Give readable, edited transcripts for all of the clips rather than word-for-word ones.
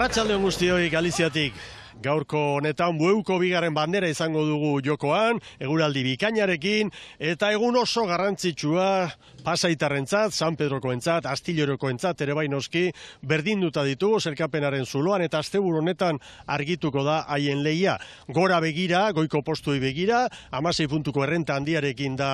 Arratsaldeon guztioi Galiziatik. Gaurko honetan bueuko bigarren bandera izango dugu jokoan, eguraldi bikainarekin, eta egun oso garrantzitsua Pasaitarrentzat, San Pedrokoentzat, Astillerokoentzat ere bai noski berdinduta ditugu sailkapenaren zuloan, eta asteburu honetan argituko da haien lehia. Gora begira, goiko postuei begira, 16 puntuko errenta handiarekin da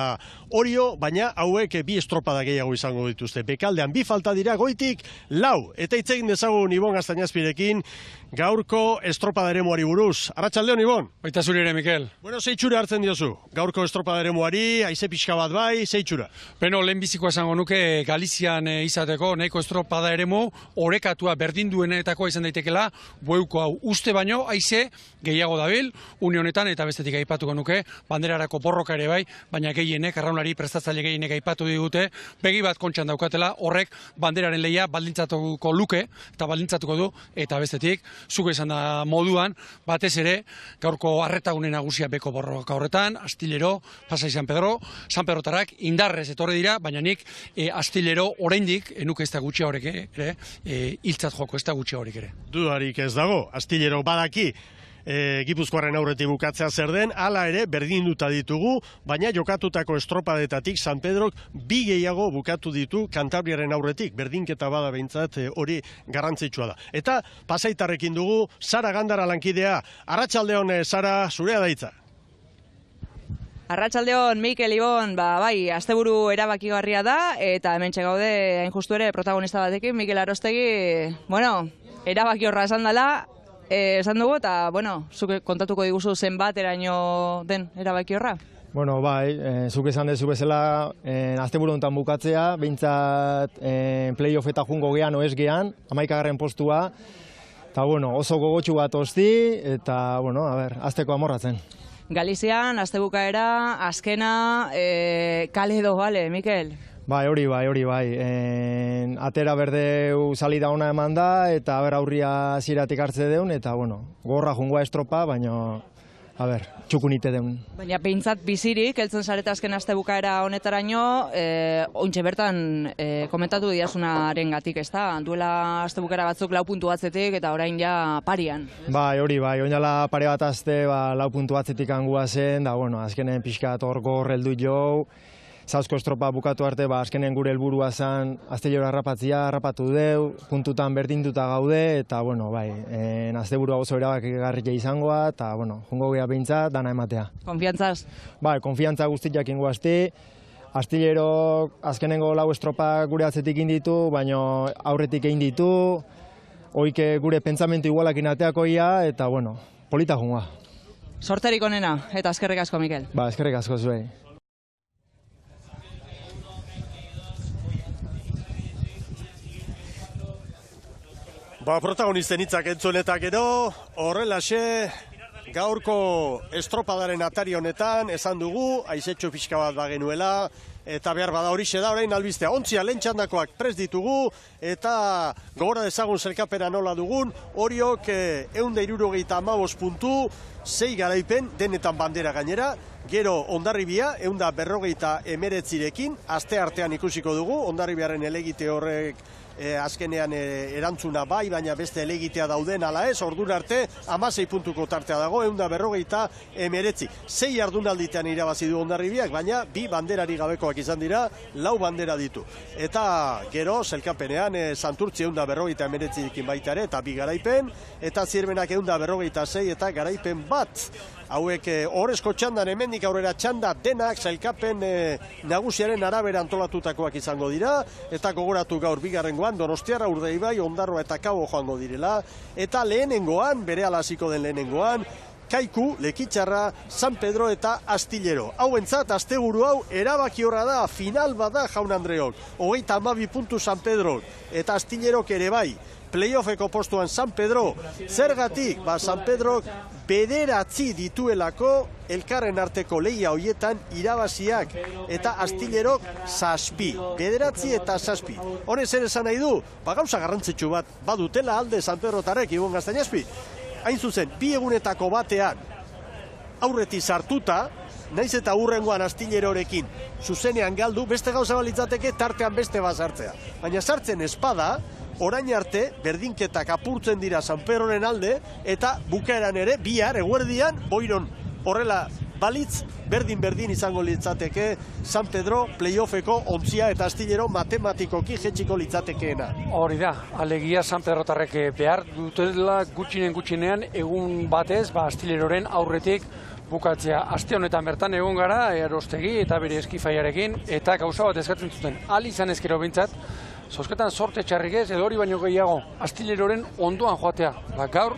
Orio, baina hauek bi estropada gehiago izango dituzte. Bekaldean bi falta dira goitik 4, eta hitz egin dezagun Ibon Gaztañazpirekin gaurko estropada eremuari buruz. Arratsaldeon, Ibon. Baita zuri ere, Mikel. Bueno, zeitxura hartzen diozu. Gaurko estropada eremuari, haize pixka bat bai, zeitxura. Beno, lehenbizikoa esango nuke Galizian izateko nahiko estropada eremu orekatua berdinduenetakoa izan daitekela, bueuko hau uste baino haize gehiago dabil, une honetan eta bestetik aipatuko nuke banderarako borroka ere bai, baina gehienek arraunlari prestatzaile gehienek aipatu digute, begi bat kontxan daukatela, horrek banderaren lehia baldintzatuko luke eta baldintzatuko du, eta bestetik zuko izan da moduan, batez ere gaurko arretagune nagusia beko borroka horretan, Astillero, Pasai San Pedro, San Pedrotarrak indarrez etorri dira, baina nik Astillero oraindik enuke ez da gutxi horrek ere, hiltzat joko ez da gutxi horrek ere. Dudarik ez dago, Astillero badaki Gipuzkoarren aurretik bukatzea zer den, hala ere berdinduta ditugu, baina jokatutako estropadetatik San Pedrok bi gehiago bukatu ditu Kantabriaren aurretik, berdinketa bada behintzat hori garrantzitsua da. Eta Pasaitarrekin dugu, Sara Gandara lankidea. Arratsaldeon, Sara, zurea da hitza. Arratsaldeon, Mikel, Ibon, bai, asteburu erabakigarria da, eta hementxe gaude hain justu ere protagonista batekin, Mikel Arostegi, bueno, erabaki horra esan dela, esan dugu, eta, bueno, zuk kontatuko diguzu zenbat eraino den erabaki horra? Bueno, bai, zuk esan dezu bezala, asteburu honetan bukatzea, behintzat playoff eta jungo gean oez gean, 11. postua, eta, bueno, oso gogotxu bat osti, eta, bueno, azteko amorratzen. Galizian, astebukaera, azkena, kale edo, bale, Mikel? Bai, hori bai. Atera berdeu salida ona eman da, eta aurria ziratik hartze deun, eta, bueno, gorra jungoa estropa, baina, txukunite deun. Baina peintzat bizirik, heltzen zareta azken astebukaera honetaraino, ointxe bertan komentatu diazunaren gatik, ez da? Duela astebukaera batzuk 4 puntu batzetik, eta orain ja parian. Bai, hori bai, oinala pare bat azte, 4 puntu batzetik angua zen, da, bueno, azkenen pixka torko horreldu jo, Zauzko estropa bukatu arte, azkenen gure helburua zen Astillero harrapatu deu, puntutan berdinduta gaude, eta, bueno, bai, asteburua oso erabakigarria izangoa, eta, bueno, jungo geha behintzat, dana ematea. Konfiantzaz? Bai, konfiantza guztiak ingo asti. Astillero azkenengo 4 estropa gure atzetik inditu, baina aurretik egin ditu, oike gure pentsamentu igualakin ateakoia, eta, bueno, polita jungoa. Sorterik onena, eta eskerrik asko, Mikel. Ba, eskerrik asko zuei. Protagonisten hitzak entzunetak edo, horrelaxe gaurko estropadaren atari honetan, esan dugu, haizetxo pixka bat bagenuela, eta behar bada horixe da, orain albistea. Ontzia lehen txandakoak prest ditugu, eta gogora dezagun zelkapena nola dugun, Oriok 175 puntu, 6 garaipen, denetan bandera gainera, gero Hondarribia, 159rekin, aste artean ikusiko dugu, Hondarribiaren elegite horrek azkenean erantzuna bai, baina beste elegitea dauden ala ez, ordura arte 16 puntuko tartea dago, 159. 6 jardunalditean irabazi du Hondarribiak, baina 2 banderari gabekoak izan dira, 4 bandera ditu. Eta gero, zelkapenean, Santurtzi 159rekin baita ere, eta 2 garaipen, eta Zierbenak 156 eta garaipen bat. Hauek horrezko txandan hemendik aurrera txanda denak zailkapen nagusiaren arabera antolatutakoak izango dira, eta gogoratu gaur bigarrengoan Donostiarra, Urdaibai, Ondarroa eta Kabo joango direla, eta lehenengoan, berehala hasiko den lehenengoan, Kaiku, Lekitzarra, San Pedro eta Astillero. Hauentzat, asteburu hau erabaki horra da, final bada jaun Andreok. 32 puntu San Pedro eta Astillerok ere bai. Playoffeko postuan San Pedro, zergatik, San Pedrok 9 dituelako elkarren arteko lehia hoietan irabaziak, eta Astillerok 7, 9 eta 7. Honez ere esan nahi du, gauza garrantzitsu bat badutela alde San Pedrotarrek, Ibon Gaztañazpi. Hain zuzen, 2 egunetako batean aurreti sartuta, naiz eta hurrengoan Astillerrekin zuzenean galdu, beste gauza balitzateke tartean beste bat sartzea. Baina sartzen espada, orain arte berdinketak apurtzen dira San Pedroren alde, eta bukaeran ere bihar eguerdian Boiron horrela balitz, berdin izango litzateke San Pedro playoffeko ontzia eta astillero matematikoki jetxiko litzatekeena. Hori da, alegia San Pedrotarrek behar dutela gutxinean egun batez, astilleroren aurretik bukatzea. Aste honetan bertan egon gara, Arostegi eta bere eskifaiarekin, eta gauza bat eskatzen zuten. Izan ezkero bintzat, zozketan sorte txarrik ez, edo hori baino gehiago, astilleroren ondoan joatea. Gaur,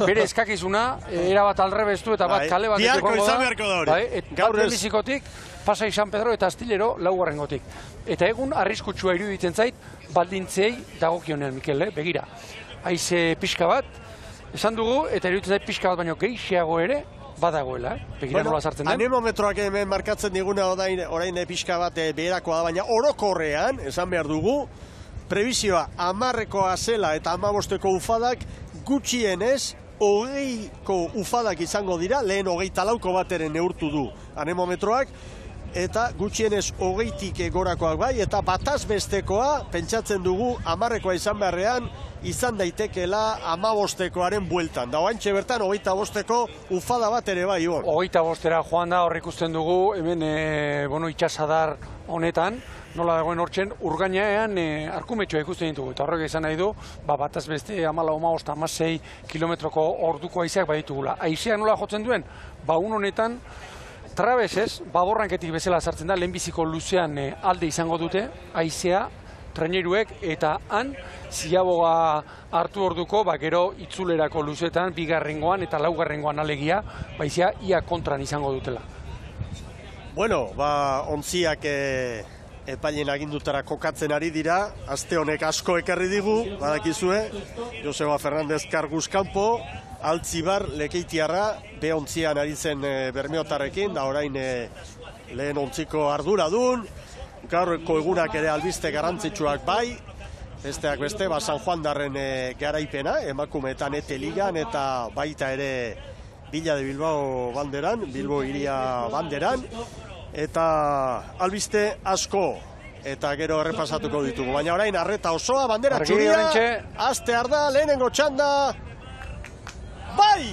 bere eskakizuna, erabat aldrebestu eta bat kale bat biharko izan beharko da hori. Gaur lehenbizikotik, Pasai San Pedro eta astillero laugarrengotik. Eta egun arriskutsua iruditzen zait, baldintzei dagokionean, Mikel, begira. Haize pixka bat, esan dugu, eta iruditzen zait pixka bat baino gehiago ere, badagoela, begira nola sartzen den. Anemometroak hemen markatzen diguna orain pixka bat beherakoa da, baina orokorrean, esan behar dugu, prebizioa 10-ekoa zela eta 15-eko ufadak gutxienez 20-ko ufadak izango dira, lehen 24ko bateren neurtu du anemometroak, eta gutxienez 20tik gorakoak bai, eta bataz bestekoa, pentsatzen dugu 10-ekoa izan beharrean, izan daitekeela 15-ekoaren bueltan. Da oantxe bertan 25-eko ufada bat ere bai hor. 25-era joan da, hor ikusten dugu, hemen itxasadar honetan, nola dagoen hortzen, urgainean arkumetxoa ikusten ditugu. Eta horrek izan nahi du, bataz beste 14-16 kilometroko orduko haizeak baditugula. Haizeak nola jotzen duen? Un honetan, trabezez, baborranketik bezala sartzen da, lehenbiziko luzean alde izango dute, haizea, traineruek, eta han, ziaboga hartu orduko, gero itzulerako luzetan, bigarrengoan eta laugarrengoan alegia, baizia ia kontran izango dutela. Bueno, ontziak epailen agindutara kokatzen ari dira, aste honek asko ekarri digu, badakizue, Joseba Fernandez karguz kanpo, Altzibar Lekeitiarra, be ontzian ari zen Bermeotarrekin, da orain lehen ontziko arduradun, gaurko egunak ere albiste garrantzitsuak bai, besteak beste, San Juan darren garaipena, emakumeetan ligan eta baita ere Villa de Bilbao banderan, Bilbo iria banderan, eta albiste asko, eta gero errepasatuko ditugu. Baina orain arreta osoa, bandera txuria, astear da, lehenengo txanda, bai!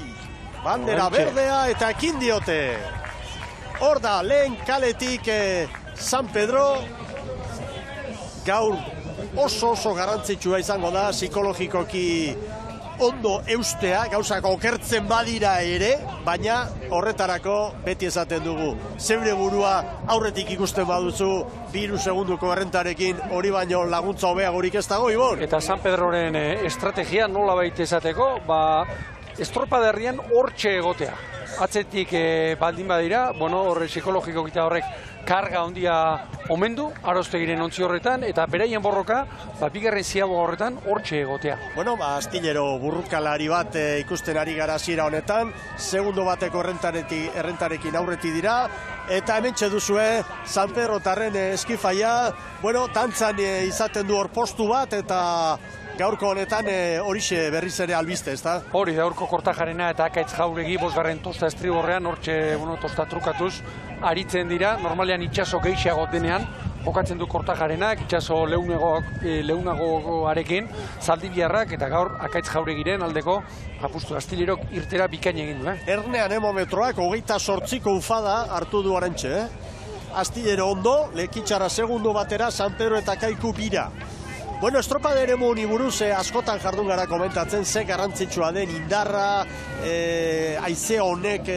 Bandera berdea eta ekin diote. Hor da, lehen kaletik San Pedro, gaur oso garrantzitsua izango da, psikologikoki ondo eustea, gauzak okertzen badira ere, baina horretarako beti esaten dugu. Zeure burua aurretik ikusten baduzu, 2 segunduko errentarekin hori baino laguntza hobeagorik ez dago, Ibon? Eta San Pedroren estrategia nola baita esateko, estropaderrian hortxe egotea. Atzetik baldin badira, horre psikologiko gita horrek karga handia omen du, Arostegiren ontzi horretan, eta beraien borroka, bigarren ziaboga horretan hortxe egotea. Astillero burrukalari bat ikusten ari gara hasiera honetan, segundo bateko errentarekin aurreti dira, eta hementxe duzue San Pedrotarren eskifaia, tantzan izaten du hor postu bat, eta gaurko honetan horixe berriz ere albiste, ez da? Hori da, gaurko Kortajarena eta Akaitz Jauregi, 5. tosta estriborrean, hortxe tosta trukatuz, aritzen dira, normalean itxaso gehiago denean, jokatzen du Kortajarenak, itxaso leunagoarekin, Zaldibiarrak, eta gaur Akaitz Jauregiren aldeko apustu astillerok irtera bikain egin du. Erne anemometroak 28ko ufada hartu du orentxe, Astillero ondo, Lekitxarra segundo batera, San Pedro eta Kaiku bira. Estropada ere muni buruz askotan jardun gara komentatzen, ze garrantzitsua den indarra, haize honek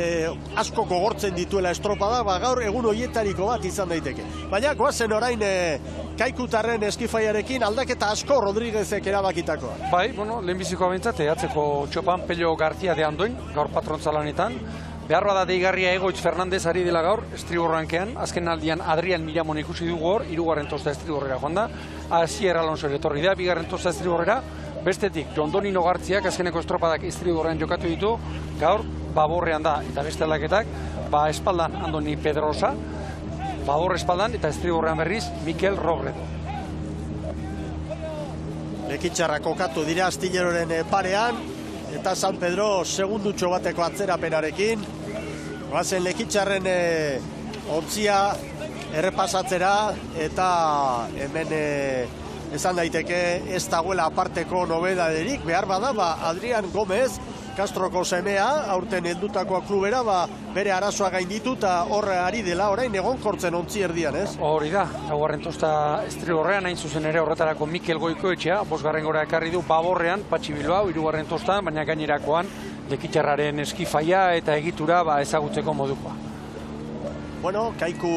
asko gogortzen dituela estropada, gaur egun horietariko bat izan daiteke. Baina goazen orain Kaikutarren eskifaiarekin aldaketa asko Rodríguezek erabakitakoa. Bai, lehenbizikoa bentsat, atzeko txopan Pello García de Andoin, gaur patrontzalanetan. Behar bada deigarria Egoitz Fernandez ari dela gaur, estriborrankean, azken aldian Adrian Miramon ikusi dugu hor, 3. tosta estriborrera joan da, Asier Alonso etorri da, 2. tosta estriborrera, bestetik Jondonino Gartziak azkeneko estropadak estriborrean jokatu ditu, gaur baborrean da, eta beste aldaketak, espaldan Andoni Pedrosa, babor espaldan, eta estriborrean berriz Mikel Robredo. Lekitxarra kokatu dira Astilleroren parean, eta San Pedro segundutxo bateko atzerapenarekin. Goazen Lekitxarren ontzia errepasatzera, eta hemen esan daiteke ez dagoela aparteko nobedaderik, behar bada, Adrian Gomez, Castroko semea, aurten heldutakoa klubera, bere arazoa gainditu eta horre ari dela, orain egonkortzen ontzi erdian, ez? Hori da, laugarren tosta Estrigorrean, hain zuzen ere horretarako Mikel Goikoetxea, bosgarren gora ekarri du Baborrean, Patxi Bilbao, hirugarren tostan, baina gainerakoan Lekitxarraren eskifaia eta egitura ezagutzeko modukoa. Bueno, Kaiku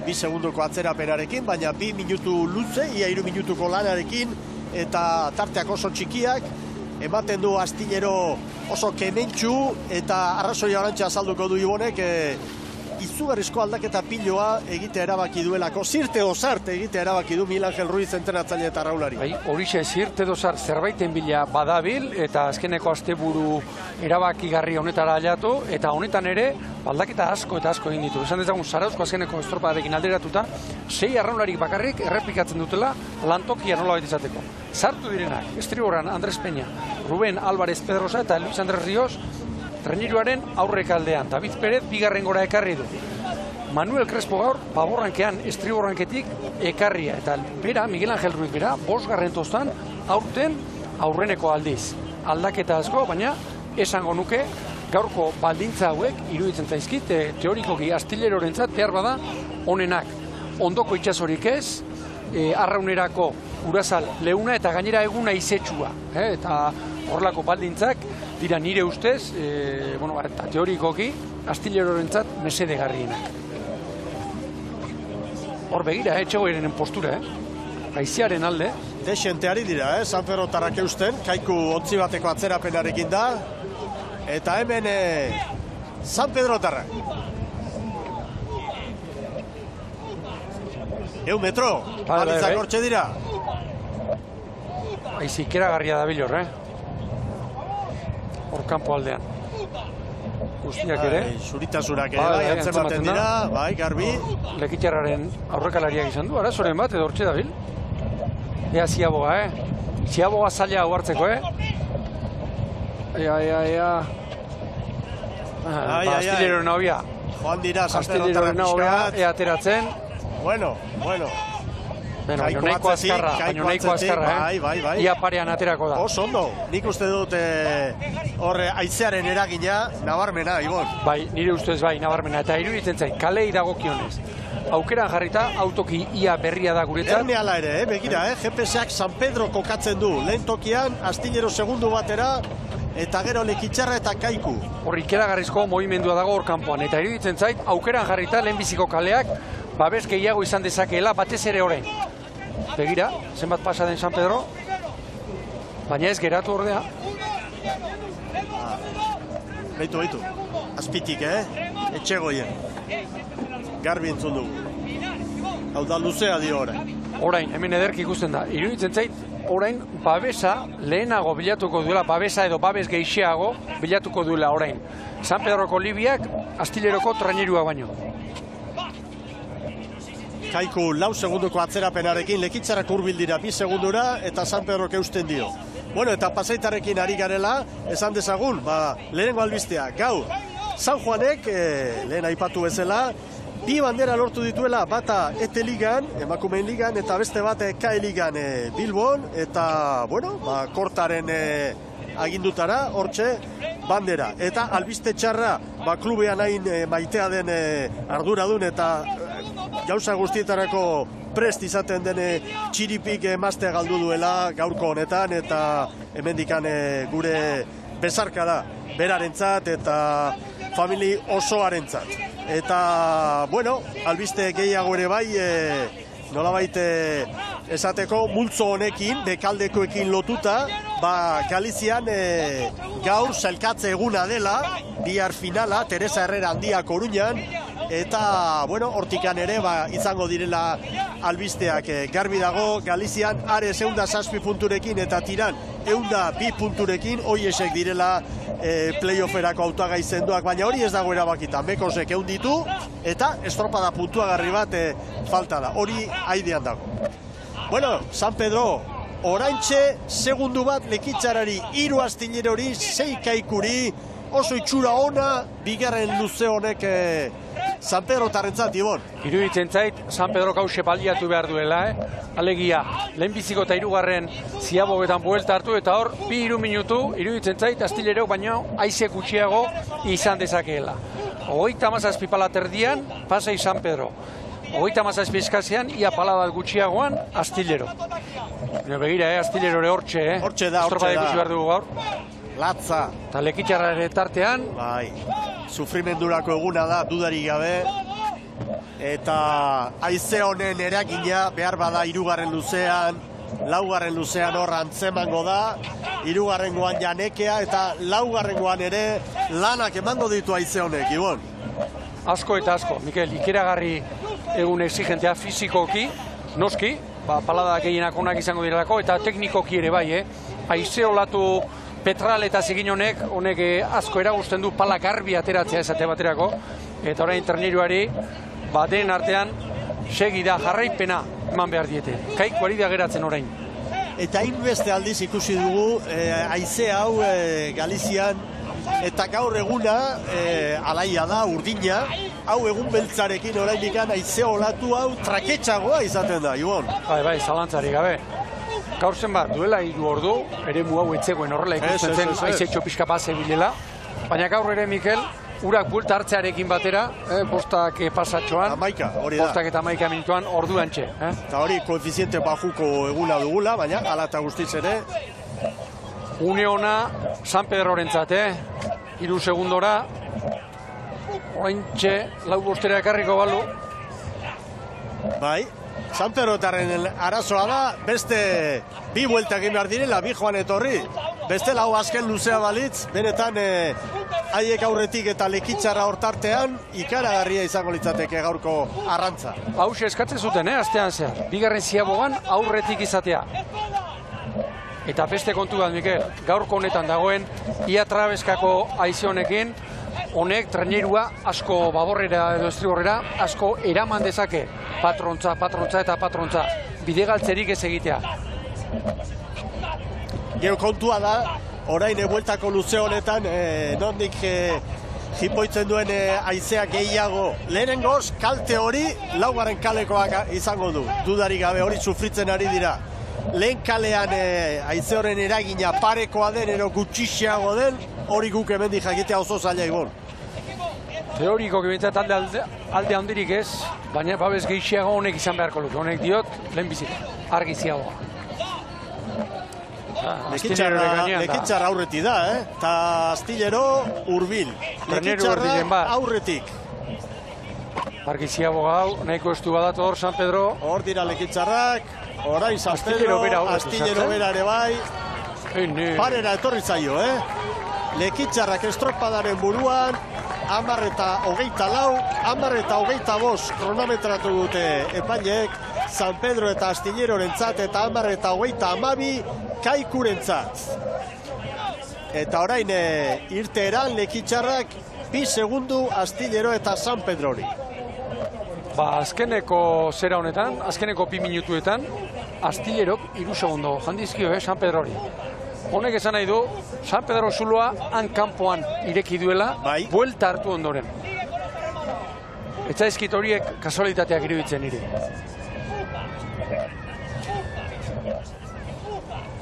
2 segundoko atzerapenarekin, baina 2 minutu luze, ia 3 minutuko lanarekin, eta tarteak oso txikiak, ematen du Astillero oso kementxu, eta arrazoia orantxa azalduko du Ibonek, izugarrizko aldaketa piloa egitea erabaki duelako, zirte dozart egitea erabaki du Miguel Angel Ruiz entrenatzaile eta raulari. Horixe, zirte dozart zerbaiten bila badabil, eta azkeneko asteburu erabakigarri honetara aliatu, eta honetan ere, aldaketa asko eta asko egin ditu. Esan dezagun, Zarauzko azkeneko estropadarekin alderatuta, 6 arraularik bakarrik errepikatzen dutela lantokia nolabait izateko. Sartu direnak, Estrigorran Andres Peña, Ruben Álvarez Pedrosa eta Luis Andrés Ríos, Treniruaren aurrekaldean. David Pérez bigarren gora ekarri du. Manuel Crespo gaur, Baborrankean, Estrigorranketik ekarria. Eta bera, Miguel Angel Ruiz bera, 5. tostan, aurten aurreneko aldiz. Aldaketa asko, baina esango nuke, gaurko baldintza hauek, iruditzen zaizkit, teorikoki Astillerorentzat behar bada onenak. Ondoko itxasorik ez, arraunerako Urazal leuna eta gainera eguna izetsua. Eta horrelako baldintzak dira nire ustez, eta teorikoki, Astillerorentzat mesedegarrienak. Hor begira, Etxegoiaren postura, haizearen alde. Dexenteari dira, San Ferrotarrak eusten, Kaiku ontzi bateko atzerapenarekin da, eta hemen San Pedrotarrak. 100 metro, balitzak hortxe dira. Aizikera garria da bilor, hor kanpo aldean. Guztiak ere. Zuritasunak ere, antzematen dira, garbi. Lekitxarraren aurrekalariak izan du, arazoren bat, edo hortxe da bil. Ea Ziaboga, Ziaboga zaila hau hartzeko, Ea. Astilleroren hobia. Joan dira, Astilleroren hobia, ea ateratzen. Bueno. Baina nahiko azkarra, ia parean aterako da. Oso ondo, nik uste dut horre aizearen eragina nabarmena, Ibon. Bai, nire ustez bai, nabarmena, eta iruditzen zait, kalei dagokionez. Aukeran jarrita, autoki ia berria da guretzat. Erne ala ere, begira, GPS-ak San Pedro kokatzen du. Lehen tokian, Astillero segundu batera, eta gero Lekitxarra eta Kaiku. Horri ikeragarrizko movimendua dago hor kanpoan, eta iruditzen zait, aukeran jarrita, lehenbiziko kaleak, babes gehiago izan dezakeela, batez ere orain. Begira, zenbat pasa den San Pedro, baina ez geratu ordea. Beitu, azpitik, Etxegoien. Garbi entzun dugu. Hau da luzea dio orain. Orain, hemen ederki ikusten da. Iruditzen zait, orain babesa lehenago bilatuko duela, babesa edo babes geixiago bilatuko duela orain. San Pedroko Libiak, Astilleroko trainerua baino. Kaiku 4 segunduko atzerapenarekin, Lekitxarrak hurbil dira 2 segundura eta San Pedrok eusten dio. Bueno, eta Pasaitarekin ari garela, esan dezagun, lehenengo albistea, gaur, San Juanek, lehen aipatu bezala, 2 bandera lortu dituela, bata ETE Ligan, emakumeen ligan, eta beste bat KE Ligan Bilbon, eta, bueno, kortaren agindutara, hortxe, bandera. Eta albiste txarra, klubean hain maitea den arduradun eta gauza guztietarako prest izaten den txiripik emaztea galdu duela gaurko honetan, eta hemendikan gure besarka da berarentzat eta famili osoarentzat. Eta, bueno, albiste gehiago ere bai, nolabait esateko multzo honekin, bekaldekoekin lotuta, Galizian gaur sailkatze eguna dela, bihar finala, Teresa Herrera Handia Koruñan, eta, bueno, hortikan ere izango direla albisteak. Garbi dago, Galizian Ares 107 punturekin eta Tiran 102 punturekin, hoiesek direla playofferako hautagai zenduak, baina hori ez dago erabakita. Mekosek 100 ditu, eta estropada puntuagarri bat falta da. Hori haidean dago. Bueno, San Pedro, oraintxe segundu bat Lekitxarrari, 3 Astillerori, 6 Kaikuri, oso itxura ona, bigarren luze honek San Pedro tarrentzat, Ibon. Iruditzen zait, San Pedro hause baliatu behar duela, Alegia, lehenbiziko eta hirugarren ziabogetan buelta hartu, eta hor, 2-3 minutu, iruditzen zait, Astillerok baino haize gutxiago izan dezakeela. 37 pala terdian, pasai San Pedro. 37 eskazean, ia pala bat gutxiagoan, Astillero. Begira, Astillero hortxe, Hortxe da. Estropada ikusi behar dugu gaur. Latza. Eta Lekitxarra ere tartean. Bai, sufrimendurako eguna da, dudarik gabe. Eta haize honen eragina behar bada 3. luzean, 4. luzean hor antzemango da, 3. janekea eta 4. ere lanak emango ditu haize honek, Ibon. Asko eta asko, Mikel, ikeragarri egun exigentea fizikoki, noski, palada gehienak onak izango direlako, eta teknikoki ere bai, haize olatu Petral eta zigin honek asko eragusten du pala garbi ateratzea esate baterako, eta orain traineruari den artean segi da jarraipena eman behar diete. Kaikuari da geratzen orain. Eta hainbeste aldiz ikusi dugu haize hau Galizian, eta gaur eguna alaia da, urdina, hau egun beltzarekin oraindik haize olatu hau traketxagoa izaten da, Ibon. Bai, zalantzari gabe. Gaur zenbat, duela 3 ordu, eremu hau etzegoen horrela ikusten zen, haizetxo pixka bat zebilela. Baina gaur ere, Mikel, urak bulta hartzearekin batera, bostak pasatxoan, bostak eta 11 minutuan orduan txe. Eta hori, koefiziente bajuko eguna dugula, baina ala eta guztiz ere. Une ona, San Pedro rentzat, 3 segundora, orain txe, 4 bostera ekarriko balu. Bai. San Pedrotarren arazoa da, beste 2 bueltak egin behar direla, 2 joan etorri. Beste lau azken luzea balitz, benetan haiek aurretik eta Lekitxarra hortartean ikaragarria izango litzateke gaurko arrantza. Hauxe eskatzen zuten, astean zehar. 2. ziabogan aurretik izatea. Eta beste kontu bat, Mikel, gaurko honetan dagoen, ia trabeskako haize honekin, honek trainerua asko baborrera edo estriborrera asko eraman dezake. Patrontza eta patrontza. Bidegaltzerik ez egitea. Gero kontua da, orain bueltako luze honetan, nondik jipoitzen duen haizea gehiago. Lehenengoz, kalte hori 4. kalekoak izango du. Dudarik gabe hori sufritzen ari dira. Lehen kalean haize horren eragina parekoa den, ero gutxixiago den, hori guk hemendik jakitea oso zaila, Ibon. Teoriko gebintzat alde handirik ez, baina babes gehiago honek izan beharko luke. Honek diot, lehenbizik, argiziagoa. Lekitxarra aurretik da, eta Astillero urbil. Lekitxarra aurretik. Argiziago gau, nahiko estu badator San Pedro. Hor dira Lekitxarrak, orain San Pedro, Astillero bera ere bai. Parera etorri zaio, Lekitxarrak estropadaren buruan, 10:24, 10:25 kronometratu dute epaileek, San Pedro eta Astillerorentzat eta 10:32 Kaikurentzat. Eta orain irteeran Lekitxarrak 2 segundu Astillero eta San Pedrori. Azkeneko zera honetan, azkeneko 2 minutuetan, Astillerok 3 segundo jandizkio, San Pedrori. Honek esan nahi du, San Pedro zuloa han kanpoan ireki duela, buelta hartu ondoren. Eta ezkit horiek kasualitateak iruditzen niri.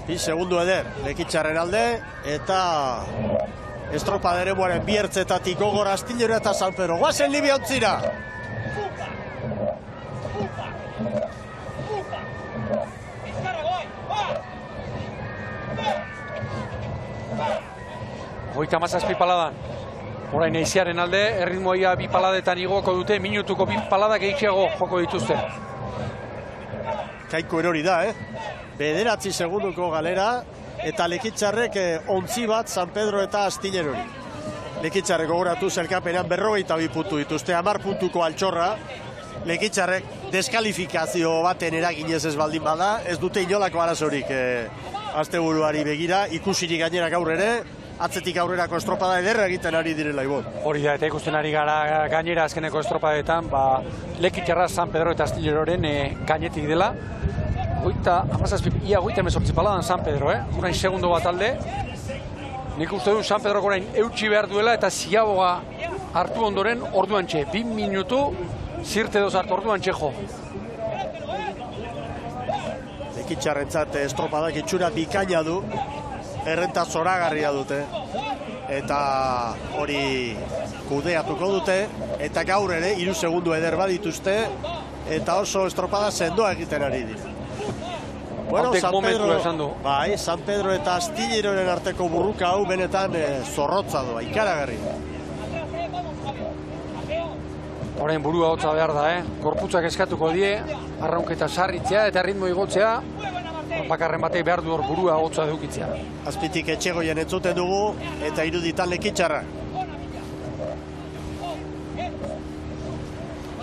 2 segundu eder, Lekitxarren alde, eta estropada eremuaren biertzetatik gogor Astillero eta San Pedro. Guazen Libiontzira! Hogeita 17 paladan. Orain eiziaren alde, erritmoia 2 paladetan igoko dute, minutuko 2 paladak gehiago joko dituzte. Kaiko erori da, 9 segunduko galera, eta Lekitxarrek 11 bat San Pedro eta Astillerori. Lekitxarrek gogoratu zelkapenean 42 puntu dituzte, 10 puntuko altxorra. Lekitxarrek deskalifikazio baten eraginez ez baldin bada, ez dute inolako arazorik asteburuari begira, ikusirik gainera gaur ere, atzetik aurrerako estropada ederra egiten ari direla, Ibon. Hori da, eta ikusten ari gara gainera azkeneko estropadetan, Lekitxarra San Pedro eta Astilleroren gainetik dela. Ia 38 paladan San Pedro, orain segundo bat alde. Nik uste du San Pedro orain eutxi behar duela eta ziaboga hartu ondoren orduan txe. 2 minutu zirte doz hartu orduan txejo. Lekitxarrentzat estropadak itxura bikaina du, errenta zoragarria dute, eta hori kudeatuko dute, eta gaur ere 3 segundu eder badituzte, eta oso estropada sendoa egiten ari dira. Bueno, San Pedro eta Astilleroren arteko burruka hau benetan zorrotza doa, ikaragarri. Horrein burua hotza behar da, Korputzak eskatuko die, arraunketa sarritzea eta ritmo igotzea, bakarren batek behar du hor burua hotza edukitzea. Azpitik Etxegoien entzuten dugu, eta iruditan Lekitxarra.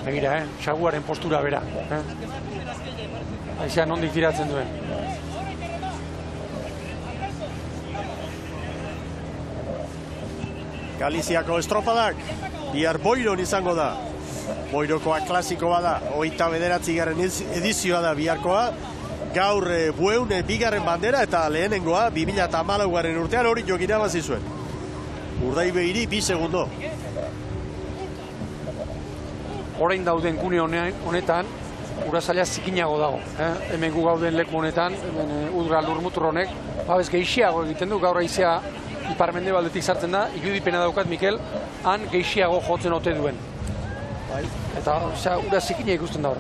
Begira, Saguaren postura bera. Aizean nondik tiratzen duen. Galiziako estropadak, bihar Boiron izango da. Boirokoa klasikoa da, 29. edizioa da biharkoa. Gaur Bueun bigarren bandera eta lehenengoa 2014 urtean hori jok irabazi zuen. Urdaibeiri 2 segundo. Orain dauden gune honetan, Urazaila zikinago dago. Hemen gu gauden leku honetan, hemen Udra Lurmutur honek, babez geixiago egiten du, gaur haizea iparmende baldetik sartzen da, irudipena daukat, Mikel, han geixiago jotzen ote duen. Eta ura zikina ikusten da hor.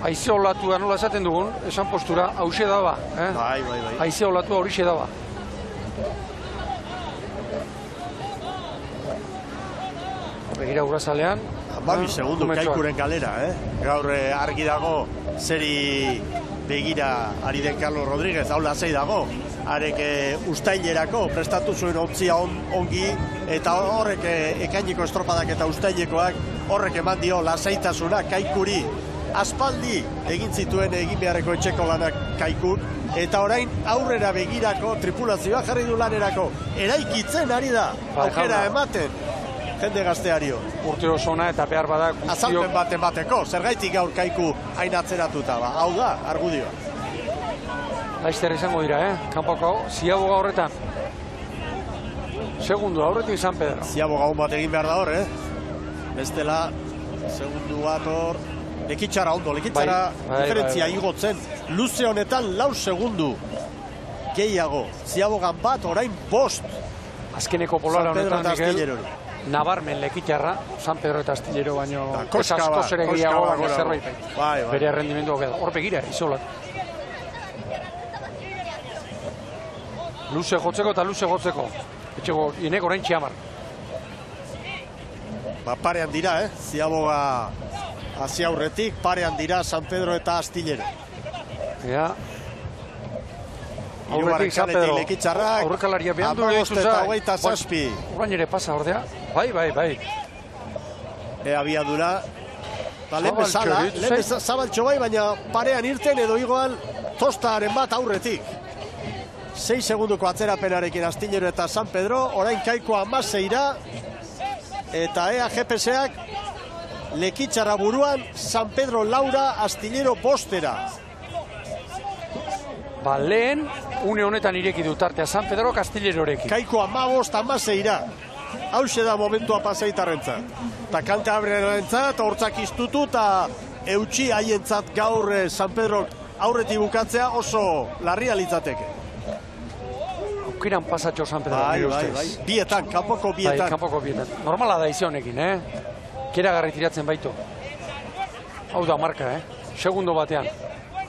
Haize olatua nola esaten dugun, esan postura, hause daba. Haize olatua horixe daba. Begira Urazalean. 2 segundu Kaikuren galera, Gaur argi dago zeri begira ari den Carlos Rodríguez, hau lasei dago. Arek ustailerako prestatu zuen ontzia ongi, eta horrek ekainiko estropadak eta ustailekoak horrek eman dio lasaitasuna Kaikuri. Aspaldi egin zituen egin beharreko etxeko lanak Kaikuk, eta orain aurrera begirako tripulazioa jarri du lanerako. Eraikitzen ari da, aukera ematen. Jende gazteario. Urte osona eta behar bada guztiok... Azalpen baten bateko, zergaitik gaur Kaiku hain atzeratuta ba. Hau da, argudioa. Laizter izango dira, Kanpoko Ziaboga horretan. Segundu, aurretik San Pedro. Ziaboga hon bat egin behar da hor, Bestela, segundu bat hor... Lekitxara ondo, Lekitxara diferentzia igotzen. Luze honetan 4 segundu gehiago. Ziabogan bat, orain 5. Azkeneko polara honetan, Miguel. Nabarmen Lekitxarra, San Pedro eta Astillero baino askoz ere gehiago zerbait. Bere errendimendu hogeda. Hor begira, izolat. Luze jotzeko eta luze jotzeko. Etxego, inek orain txiamar. Parean dira, Ziaboga hazi aurretik, parean dira San Pedro eta Astillero. Aurretik San Pedro, aurrekalaria behan du egin zuzai. Orain ere pasa ordea. Bai. Abiadura. Lehen bezala, Zabaltxo bai, baina parean irten edo igual tostaren bat aurretik. 6 segunduko atzerapenarekin Astillero eta San Pedro, orain Kaiko 16ra, eta GPS-ak Lekitxarra buruan, San Pedro Laura, Astillero postera. Lehen, une honetan ireki du tartea San Pedro Astillerorekin. Kaiko 15-16ra. Hauxe da momentua paseitarrentzat. Eta kante abrerentzat, hortzak iztutu eta eutxi haientzat gaur San Pedro aurretik bukatzea oso larria litzateke. Aukiran pasatxo San Pedro. Bai. Bietan, kanpoko bietan. Kanpoko bietan. Normala da izi honekin, Keragarri tiratzen baitu. Hau da marka, Segundo batean.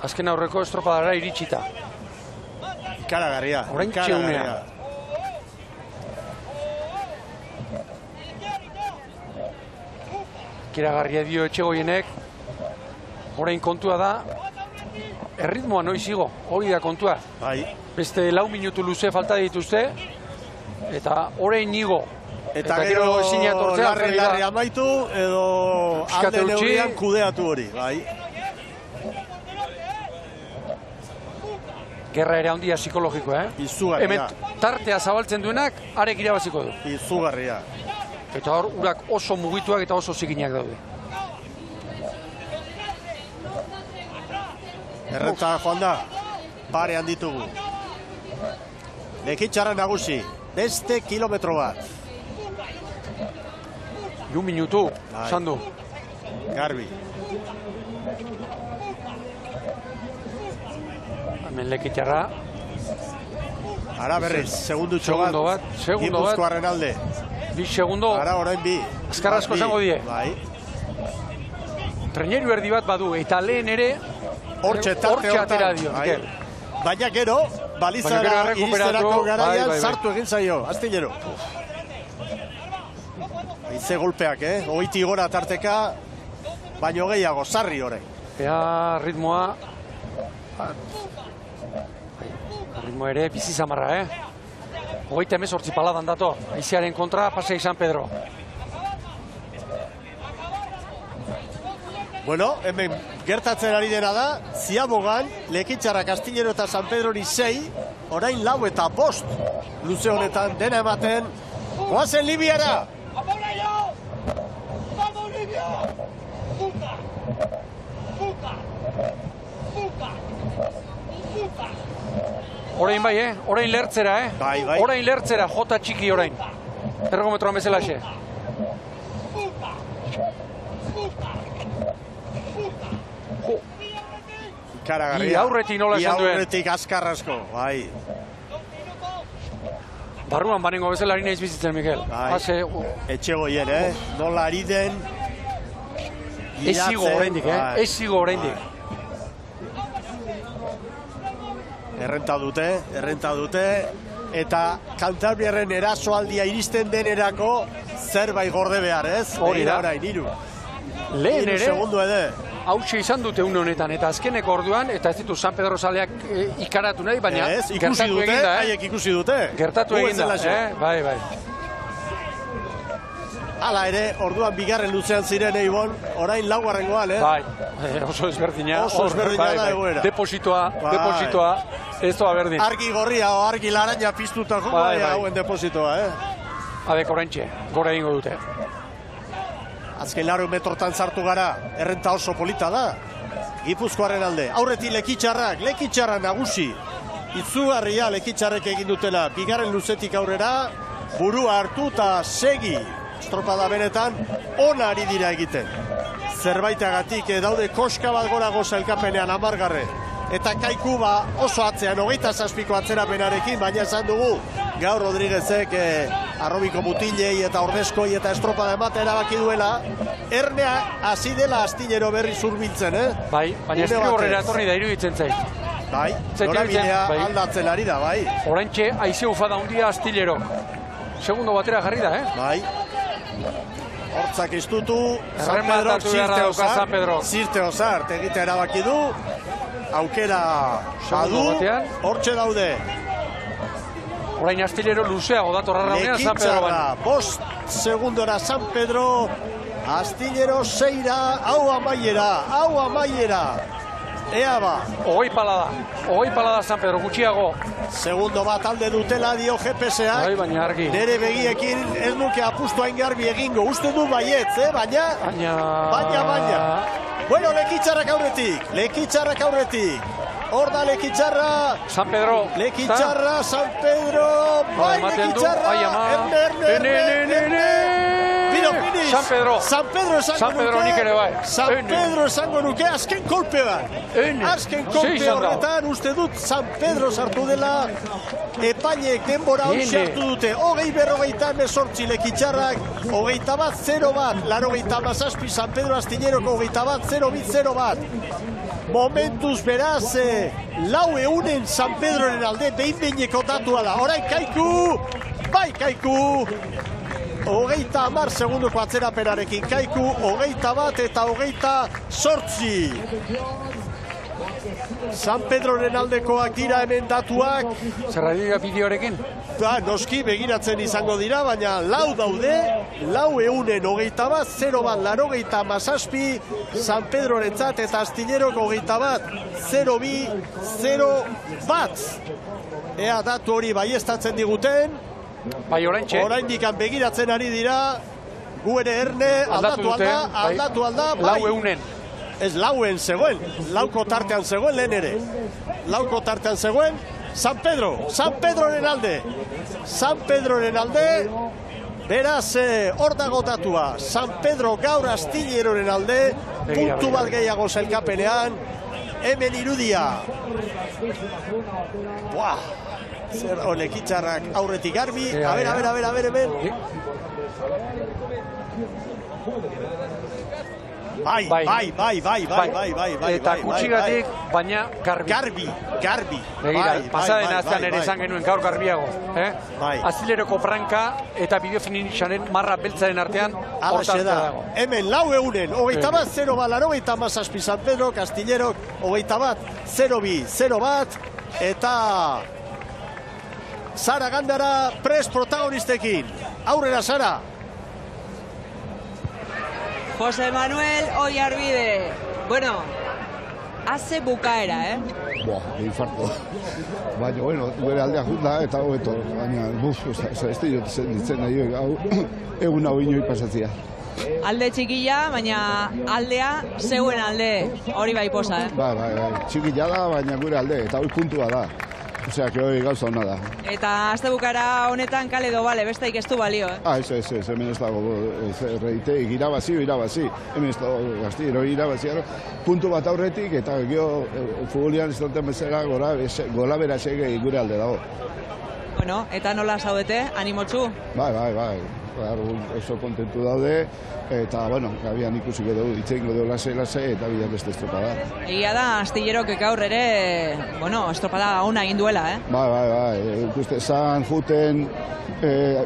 Azken aurreko estropadara iritsita. Ikaragarria. Orain txeunea. Ikaragarria dio Etxegoienek. Orain kontua da, erritmoa noiz igo, hori da kontua. Beste 4 minutu luze falta dituzte, eta orain igo. Eta gero larri amaitu, edo alde neurrian kudeatu hori. Gerra ere handia psikologikoa, Izugarria. Hemen tartea zabaltzen duenak, arek irabaziko du. Izugarria. Eta hor, urak oso mugituak eta oso zikinak daude. Errenta joan da, parean ditugu. Lekitxarra nagusi, beste kilometro bat. minutu, esan du. Garbi. Hemen Lekitxarra. Ara berriz, segundo Segundo bat. Gipuzkoarren alde. 2 segundo. Ara orain bi. Azkarrazko esango die. Bai. Traineru erdi bat badu, eta lehen ere Hortxe atera dio. Bai. Baina gero, balizara iristerako garaian sartu egin zaio, Astillero. Ize golpeak, Oiti gora tarteka, baino gehiago, sarri horre. Ea ritmoa. Ritmo ere, bizi zamarra, 38 paladan dato. Aizearen kontra, Pasai San Pedro. Bueno, hemen gertatzen ari dena da, Ziabogan, Lekitxarra, Astillero eta San Pedrori 6, orain 4 eta 5 luze honetan dena ematen. Goazen Libiara! Orain bai, orain lertzera, Bai. Orain lertzera, jota txiki orain. Ergometroan bezalaxe. Ikaragarria. I aurretik nola esan duen. I aurretik azkarrasko, bai. Barruan banengo bezala ari naiz bizitzen, Mikel. Bai. Etxegoien, nola ari den. Ez zigo oraindik, Ez zigo oraindik. Errenta dute, eta Kantabriarren erasoaldia iristen denerako zerbait gorde behar, ez? Hori da. Orain, 3. Lehen ere, segundo ede. hautsi izan dute une honetan, eta azkeneko orduan, eta ez ditu San Pedro zaleak ikaratu nahi, baina gertatu egin da, haiek ikusi dute. Gertatu egin da, bai. Hala ere, orduan bigarren luzean ziren Eibon, orain 4. Bai, oso ezberdina. Oso ezberdina da egoera. Depositoa, ez doa berdin. Argi gorria o argi laranja piztuta joko hauen depositoa, Adek oraintxe, gora egingo dute. Azken 100 metrotan sartu gara, errenta oso polita da. Gipuzkoaren alde, aurretik Lekitxarra nagusi. Itzugarria Lekitxarrek egin dutela, bigarren luzetik aurrera, burua hartu eta segi. Estropada benetan, ona ari dira egiten. Zerbaitagatik daude koska bat gorago sailkapenean 10. Eta Kaiku oso atzean, 27ko atzerapenarekin, baina esan dugu, gaur Rodríguezek arrobiko mutilei eta ordezkoi eta estropada ematen erabaki duela, Ernea hasi dela Astillero berri zurbiltzen, Bai, baina ez horrela etorri da iruditzen zait. Bai, norabidea aldatzen ari da, bai. Oraintxe, aize ufada handia Astillero. Segundo batera jarri da, Bai. Hortzak iztutu, San Pedro, Zirte Osart egitea erabaki du, aukera badu, hortxe daude. Orain Astillero luzeago datorra raunean San Pedro baina. 5 segundora San Pedro, Astillero 6, hau amaiera. Ea ba. Hogei palada San Pedro, gutxiago. Segundo bat alde dutela dio GPS-ak. Bai, baina argi. Nere begiekin ez nuke apustu hain garbi egingo. Uste du baietz, baina. Bueno, Lekitxarrak aurretik. Hor da Lekitxarra. San Pedro. Lekitxarra, San Pedro. Bai, Lekitxarra. San Pedro esango nuke azken kolpe bat. Azken kolpe horretan uste dut San Pedro sartu dela. Epaileek denbora hori sartu dute. 20-28 Lekitxarrak. 21-0 87 San Pedro Astilleroko 21-0-0. Momentuz beraz, 4 San Pedroren alde behin-behineko datua da. Orain Kaiku. 30 segundoko atzerapenarekin Kaiku, 21 eta 28. San Pedroren aldekoak dira hemen datuak. Zerra dira bideorekin? Noski begiratzen izango dira, baina 4 daude, 4-1-21-0-87 San Pedrorentzat eta Astilleroko 21-0-2-0. Ea datu hori baiestatzen diguten. Bai, oraintxe. Oraindikan begiratzen ari dira, gu ere Erne, aldatu alda, bai. 4-1. Ez 4 zegoen, 4 tartean zegoen lehen ere. 4 tartean zegoen, San Pedroren alde. Beraz, hor dago datua, San Pedro gaur Astilleroren alde, puntu bat gehiago sailkapenean, hemen irudia. Buah, zer Lekitxarrak aurretik Garbi, a ber, hemen. Bai. Eta kutsigatik, baina Garbi. Begira, pasaden astean ere esan genuen gaur Garbiago. Astileroko pranka eta bideofinitxaren marra beltzaren artean hortartea dago. Hemen lau egunen, 21-0 bat, 87 San Pedro, Castillerok, 21-0-2, 0-1, eta Sara Gandara prest protagonistekin. Aurrera, Sara. Jose Manuel Oiarbide. Bueno, hace bukaera, Buah, infarto. Baina, bueno, gure aldea junda eta hobeto. Baina, ez dira ditzen nahi, egun hau inoi pasatzea. Alde txikila, baina aldea zeuen alde, hori bai posa, Bai, txikila da, baina gure alde, eta hori puntua da. Osea, que hori gauza hona da. Eta azte bukara honetan kale do bale, bestaik ez du balio, Ez, hemen ez dago, reiteik irabazi. Hemen ez dago, Astillero irabazi, puntu bat aurretik, eta gero futbolian ez duten bezala gola bera sege gure alde dago. Bueno, eta nola zaudete, animotxu? Bai. Oso kontentu daude, eta, bueno, gabian ikusiko dugu, itxeingo dugu lase, eta bidean beste estropada. Egia da, Astillerok gaur ere, bueno, estropada ona egin duela, Bai, ikuste zan, juten,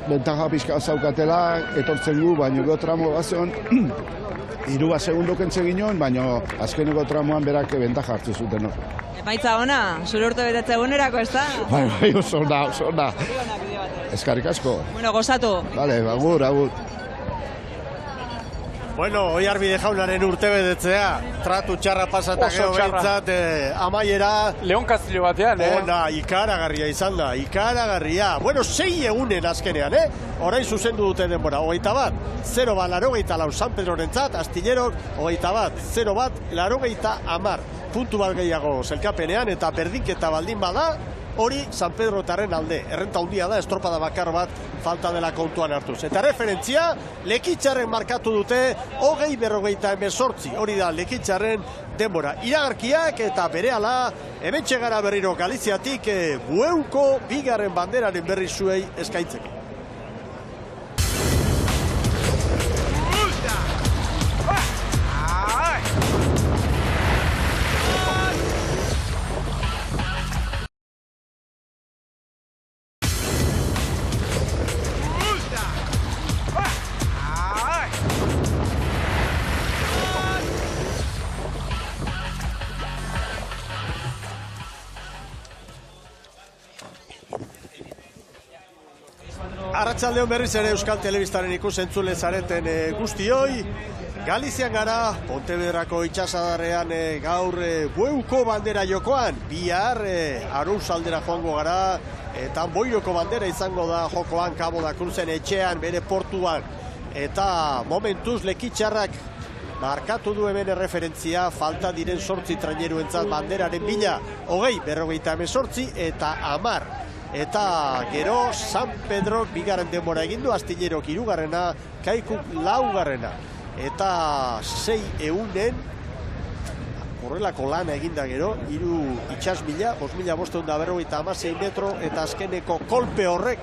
bentaja pixka zaukatela, etortzen gu, baina gero tramo bazion, 3 segundo kentze ginen, baina azkeneko tramoan berak bentaja hartu zuten hor. Emaitza ona, zure urte betetze egunerako, ez da? Bai, oso ona. Eskarrik asko. Bueno, gozatu. Vale, agur. Bueno, Oiarbide jaunaren urte betetzea, tratu txarra pasatak gero behintzat, amaiera... Leon Castillo batean, Ona, ikaragarria izan da, ikaragarria. Bueno, 6 egunen azkenean, Orain zuzendu dute denbora, 21-0 bat, 84 San Pedrorentzat, Astillerok, 21-0 bat, 90 puntu bat gehiago zelkapenean, eta berdinketa baldin bada, hori San Pedro tarren alde. Errenta handia da, estropada bakar bat falta dela kontuan hartuz. Eta referentzia, Lekitxarren markatu dute 20-48, hori da Lekitxarren denbora. Iragarkiak eta berehala, hementxe gara berriro Galiziatik, Bueuko bigarren banderaren berri zuei eskaintzeko. Arratsaldeon berriz ere Euskal Telebistaren ikusentzule zareten guztioi. Galizian gara, Pontevedrako itxasadarrean gaur Bueuko bandera jokoan. Bihar Aruz aldera joango gara, eta Boiroko bandera izango da jokoan Cabo da Cruzen etxean bere portuan. Eta momentuz Lekitxarrak markatu du hemen referentzia, falta diren 8 traineruentzat banderaren bila, 20-48 eta 10. Eta gero San Pedro bigarren denbora egindu, Astillerok 3, Kaikuk 4. Eta 6 egunen horrelako lana eginda gero, 3 itxasmila, 5.556 metro, eta azkeneko kolpe horrek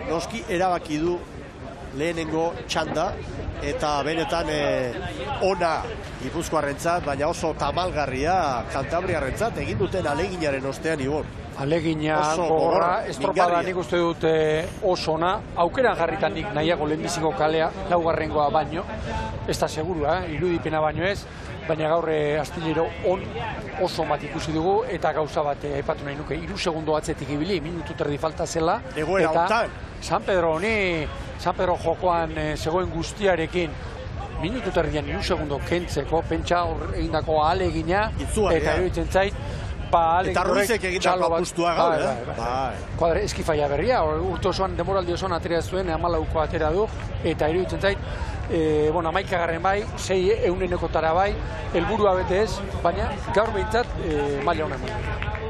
noski erabaki du lehenengo txanda, eta benetan ona Gipuzkoarrentzat, baina oso tamalgarria Kantabriarrentzat egin duten aleginaren ostean Ibor. Alegina, gogorra, estropada nik uste dut oso ona, aukeran jarritan nik nahiago lehenbiziko kalea, 4. baino, ez da segurua, irudipena baino ez, baina gaur Astillero oso bat ikusi dugu, eta gauza bat aipatu nahi nuke, 3 segundo atzetik ibili, minutu terdi falta zela, eta San Pedro jokoan zegoen guztiarekin, minutu terdian 3 segundo kentzeko, pentsa hor egindako alegina, eta iruditzen zait, Eta Ruizek egindako apustua gaur, Kuadre eskifaia berria, urte osoan, demoraldi osoan atera zuen, 14ko atera du, eta iruditzen zait, 11garren bai, 600-ekotara bai, helburua bete ez, baina gaur behintzat maila honen.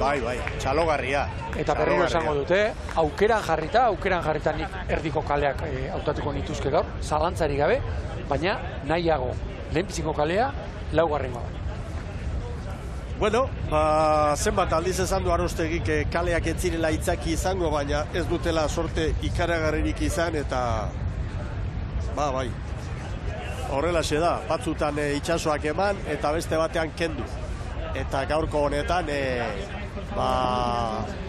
Bai, txalogarria. Eta berriro esango dute, aukeran jarrita nik erdiko kaleak hautatuko nituzke gaur, zalantzari gabe, baina nahiago lehenbiziko kalea, 4. Bueno, zenbat aldiz esan du Arostegik kaleak ez zirela itzaki izango, baina ez dutela sorte ikaragarririk izan, eta bai, horrelaxe da, batzutan itxasoak eman, eta beste batean kendu. Eta gaurko honetan,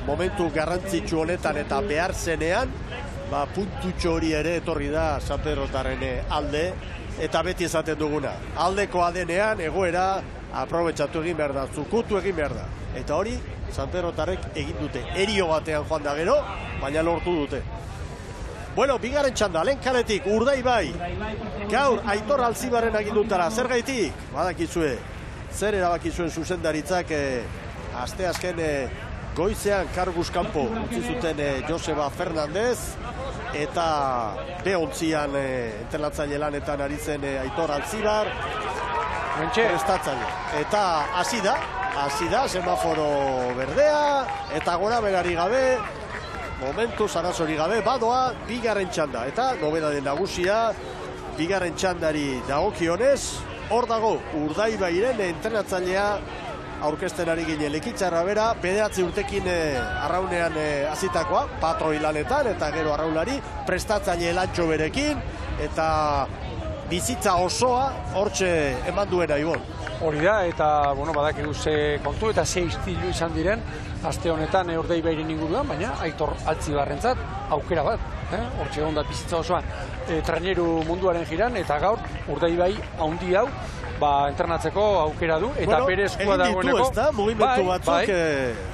momentu garrantzitsu honetan eta behar zenean, puntutxo hori ere etorri da Sanferrotarren alde, eta beti esaten duguna. Aldekoa denean, egoera, aprobetxatu egin behar da, zukutu egin behar da. Eta hori, Sanferrotarrek egin dute. Erio batean joan da gero, baina lortu dute. Bueno, bigarren txanda, lehen kaletik, Urdaibai. Gaur, Aitor Alzibarren agindutara, zer gaitik? Badakizue, zer erabakizuen zuzendaritzak, asteazken goizean karguz kanpo utzi zuten Joseba Fernandez, eta B11an entrenatzaile lanetan ari zen Aitor Alzibar, prestatzaile. Eta hasi da, semaforo berdea, eta gora berari gabe, momentu zarazori gabe, badoa, bigarren txanda. Eta nobedade nagusia, bigarren txandari dagokionez, hor dago Urdaibairen entrenatzailea aurkezten ari ginen Lekitzarra bera, 9 urtekin arraunean hasitakoa, patroi lanetan, eta gero arraunlari, prestatzaile lantxo berekin, eta bizitza osoa hortxe eman duena, Ibon. Hori da, eta badakigu ze kontu eta ze istilu izan diren aste honetan Urdaibairen inguruan, baina Aitor Alzibarrentzat aukera bat, hortxe egon da bizitza osoan traineru munduaren jiran, eta gaur Urdaibai haundi hau entrenatzeko aukera du, eta bere eskua dagoeneko. Egin ditu, ez da, mugimendu batzuk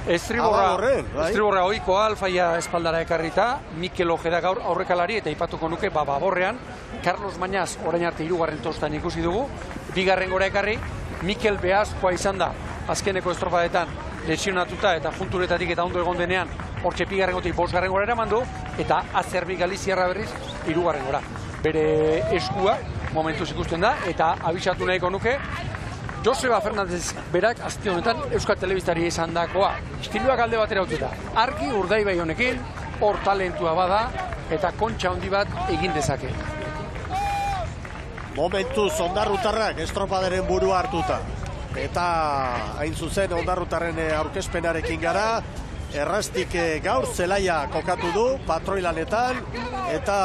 Estriborra ohikoa alfaia espaldara ekarrita, Mikel Ojeda gaur aurrekalari, eta ipatuko nuke, baborrean, Carlos Mañaz orain arte 3. tostan ikusi dugu, 2. gora ekarri, Mikel Beazkoa izan da, azkeneko estropadetan lesionatuta eta junturetatik eta ondo egon denean, hortxe 2. gotik 5. gora eraman du, eta Azerbi Galiziarra berriz 3. gora. Bere eskua momentuz ikusten da, eta abisatu nahiko nuke, Joseba Fernandez berak aste honetan Euskal Telebistari esan dakoa. Istiluak alde batera utzita. Argi Urdaibai honekin, hor talentua bada, eta kontxa handi bat egin dezake. Momentuz ondarrutarrak estropaderen burua hartuta. Eta hain zuzen ondarrutarren aurkezpenarekin gara, errastik gaur zelaia kokatu du, patroilanetan, eta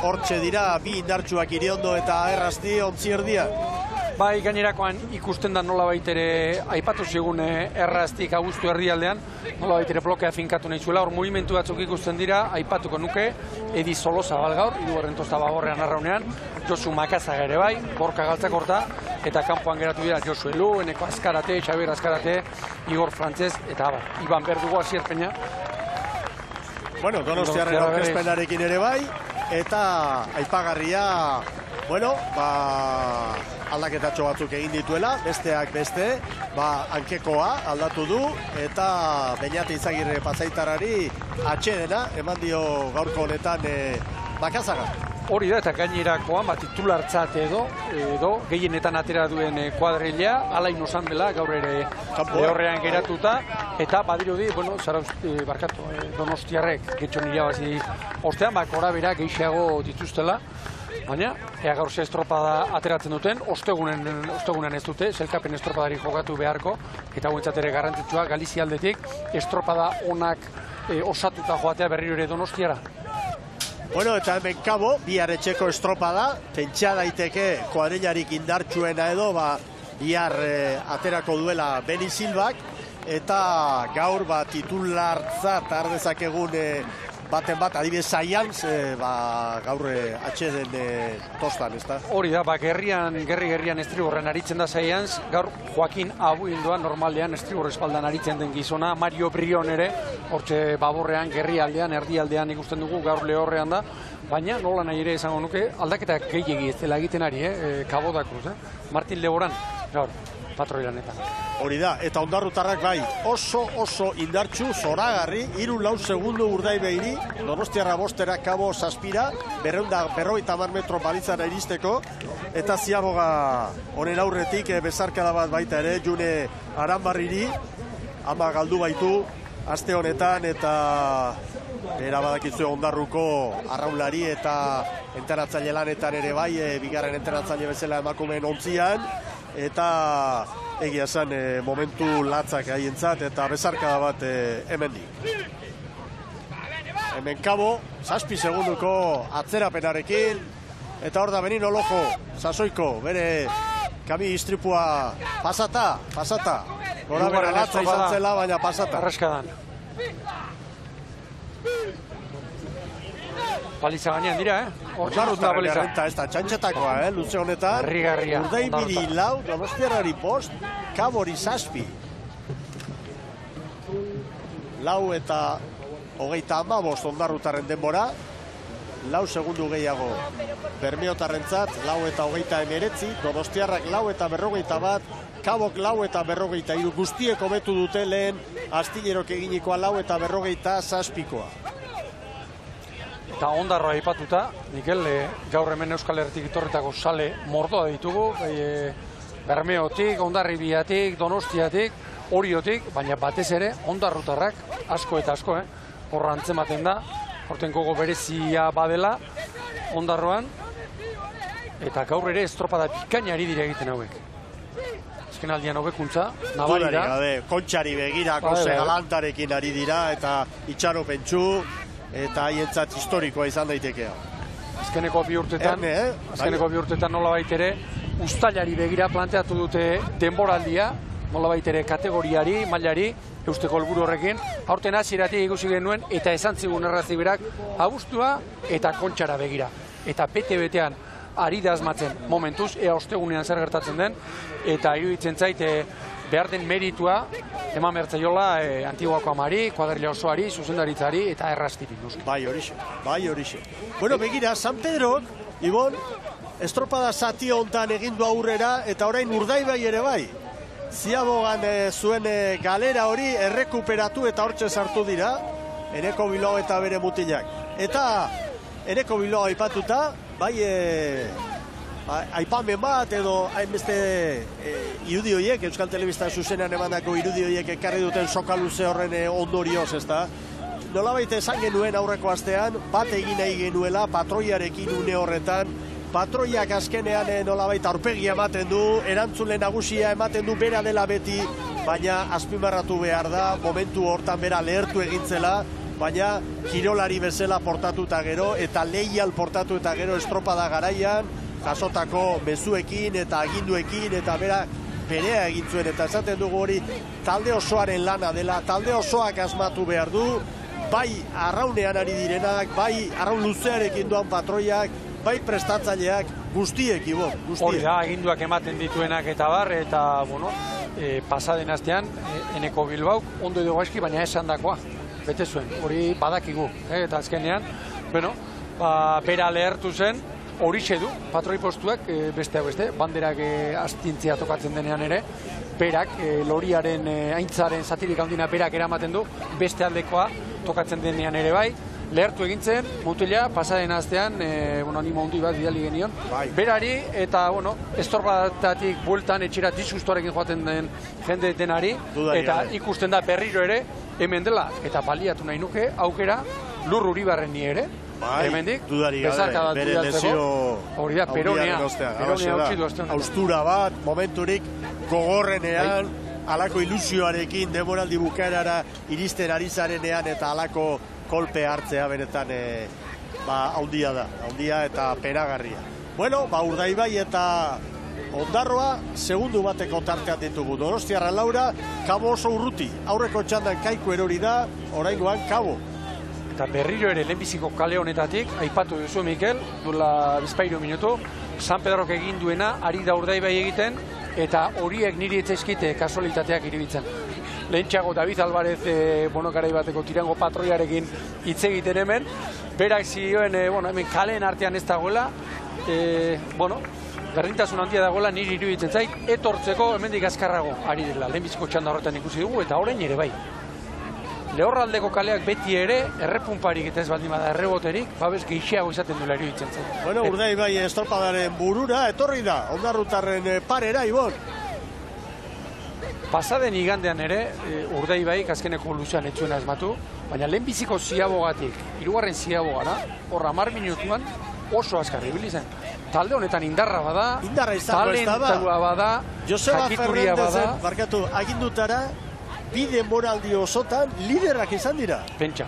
hortxe dira bi indartsuak Iriondo eta errasti ontzierdia. Bai, gainerakoan ikusten da nola baitere, aipatu zigun erraztik abuztu erdialdean, nola baitere blokea finkatu nahi zuela, hor mugimentu batzuk ikusten dira, aipatuko nuke, Edi Solozabal gaur, 3. tosta baborrean arraunean, Josu Makazaga ere bai, Borka Galtzak eta kanpoan geratu dira Josu Elu, Eneko Azkarate, Xabier Azkarate, Igor Frantzez, eta Iban Berdugo Azierpeña. Bueno, Donostiarren aurkezpenarekin ere bai, eta aipagarria, aldaketatxo batzuk egin dituela, besteak beste, hankekoa aldatu du, eta Beñate Izagirre Pasaitarrari atxedena, eman dio gaurko honetan Makazaga. Hori da, eta gainerakoan, titulartzat edo gehienetan atera duen kuadrilea, alain osan dela, gaur ere horrean geratuta, eta badirudi, Donostiarrek getxon irabazi ostean, gora bera gehiago dituztela, baina, gaur ze estropada ateratzen duten, ostegunen ez dute, zelkapen estropadari jokatu beharko, eta guentzat ere garrantzitsua, Galizia aldetik, estropada onak osatuta joatea berriro ere Donostiara. Bueno, eta hemen kabo, bihar etxeko estropada, pentsa daiteke kuadrilarik indartsuena edo, bihar aterako duela Beni Silbak, eta gaur titulartzat ardezakegun baten bat, adibidez Saiantz, gaur atxeden tostan, ez da? Hori da, gerri-gerrian estriborren aritzen da Saiantz, gaur Joaquin Abuildoan normalean estribor espaldan aritzen den gizona, Mario Brion ere, hortxe baborrean, gerrialdean, erdialdean ikusten dugu, gaur lehorrean da, baina nola nahi ere esango nuke, aldaketak gehiegi ez dela egiten ari, Kabodakuz, Martin Leboran, gaur, patroi lanetan. Hori da, eta ondarrutarrak bai, oso indartxu, zoragarri, 3-4 segundu Urdaibairi, Donostiarra bostera, Kabo zazpira, 250 metro balitzara iristeko, eta Ziaboga honen aurretik bezarkada bat baita ere, June Aranbarriri, ama galdu baitu, aste honetan, eta badakitzu ondarruko arraunlari eta enteratzaile lanetan ere bai, bigarren enteratzaile bezala emakumeen ontzian, eta egia zen momentu latzak haientzat eta bezarkada bat hemendik. Hemen Kabo, 7 segunduko atzerapenarekin, eta hor da Benino Lojo, sasoiko, bere kami istripua pasata. Gora bera latza izan zela, baina pasata. Arraskadan. Baliza gainean dira, Ondarrutarren errenta, ez da txantxetakoa, luze honetan. Harrigarria. Urdaibiri 4, Donostiarrari 5, Kabori 7. 4 eta 35 Ondarrutarren denbora. 4 segundu gehiago Bermeotarrentzat, 4 eta 29, Donostiarrak 4 eta 41, Kabok 4 eta 43, guztiek hobetu dute lehen Astilerok eginikoa 4 eta 47koa. Eta Ondarroa aipatuta, Mikel, gaur hemen Euskal Herritik etorritako sale mordoa ditugu, Bermeotik, Hondarribiatik, Donostiatik, Oriotik, baina batez ere ondarrutarrak asko eta asko, horra antzematen da, horten gogo berezia badela Ondarroan, eta gaur ere estropada bikainari dire egiten hauek. Azken aldian hobekuntza, nabari da. Kontxari begira, Kose Galantarekin ari dira, eta Itxaro Pentsu, eta haientzat historikoa izan daitekea. Azkeneko bi urtetan nola baitere, uztailari begira planteatu dute denboraldia, nola baitere kategoriari, mailari, eusteko helburu horrekin, aurten hasieratik ikusi genuen, eta esan zigun erraziberak, abuztua eta kontxara begira. Eta bete-betean ari da asmatzen momentuz, ea ostegunean zer gertatzen den, eta iruditzen zait behar den meritua, eman bertzaiola Antiguako amari, kuadrilla osoari, zuzendaritzari eta errastiri. Bai horixe. Bueno, begira, San Pedrok, Ibon, estropada zati hontan egindu aurrera, eta orain Urdaibai ere bai. Ziabogan zuen galera hori errekuperatu eta hortxe sartu dira, Eneko Bilbao eta bere mutilak. Eta Eneko Bilbao aipatuta, bai aipamen bat edo hainbeste irudi horiek, Euskal Telebista zuzenean emandako irudi horiek ekarri duten sokaluze horren ondorioz, ezta? Nolabait esan genuen aurreko astean, bat egin nahi genuela patroiarekin une horretan, patroiak azkenean nolabait aurpegia ematen du, erantzule nagusia ematen du bera dela beti, baina azpimarratu behar da, momentu hortan bera lehertu egintzela, baina kirolari bezala portatuta gero, eta leial portatu eta gero estropada garaian, jasotako mezuekin eta aginduekin eta berea egin zuen, eta esaten dugu hori talde osoaren lana dela, talde osoak asmatu behar du, bai arraunean ari direnak, bai arraun luzearekin duan patroiak, bai prestatzaileak, guztiek, Ibon, guztiek. Hori da, aginduak ematen dituenak eta bar, eta, bueno, pasaden astean, Eneko Bilbauk, ondo edo gaizki, baina esan dakoa, bete zuen, hori badakigu, eta azkenean, bueno, bera lehertu zen, horixe du, patroi postuak, beste banderak astintzea tokatzen denean ere, berak, loriaren aintzaren zatirik handina berak eramaten du, beste aldekoa tokatzen denean ere bai, lehertu egintzen, mutila, pasaden astean, animo hundi bat bidali genion, berari, eta, estorbatatik bueltan etxera disgustoarekin joaten den jende denari, eta ikusten da berriro ere, hemen dela, eta baliatu nahi nuke, aukera, Lur Uribarreni ere, hemendik, bezarka bat bidaltzeko, hori da, peronea utzi du azten. Austura bat, momenturik gogorrenean, alako ilusioarekin, demoraldi bukaerara iristen ari zarenean, eta alako kolpe hartzea benetan haundia da, haundia eta penagarria. Bueno, Urdaibai eta Ondarroa, segundu bateko tartean ditugu. Donostiarra Laura, Kabo oso urruti, aurreko txandan Kaiku erori da, oraingoan Kabo. Eta berriro ere lehenbiziko kale honetatik, aipatu duzu Mikel, duela bizpahiru minutu, San Pedrok egin duena, ari da Urdaibai egiten, eta horiek niri etzaizkite kasualitateak iribitzen. Lehentxago David Alvarez, garai bateko tirango patroiarekin hitz egiten hemen, berak zioen, hemen kaleen artean ez dagoela, bueno, berdintasun handia dagoela niri iruditzen zait, etortzeko hemendik azkarrago ari dela, lehenbiziko txanda horretan ikusi dugu, eta orain ere bai. Lehorraldeko kaleak beti ere, errepunparik eta ez baldin bada erreboterik, babes gehiago izaten duela iruditzen zait. Bueno, Urdaibai estropadaren burura, etorri da, Ondarrutarren parera, Ibon. Pasaden igandean ere, Urdaibaik azkeneko luzean etzuena asmatu, baina lehenbiziko ziabogatik, hirugarren ziabogara, hor 10 minutuan oso azkar ibili zen. Talde honetan indarra bada, talentua bada, Joseba jakituria Fernandezen, bada. barkatu, agindutara, bi denboraldi osotan liderak izan dira. Pentsa.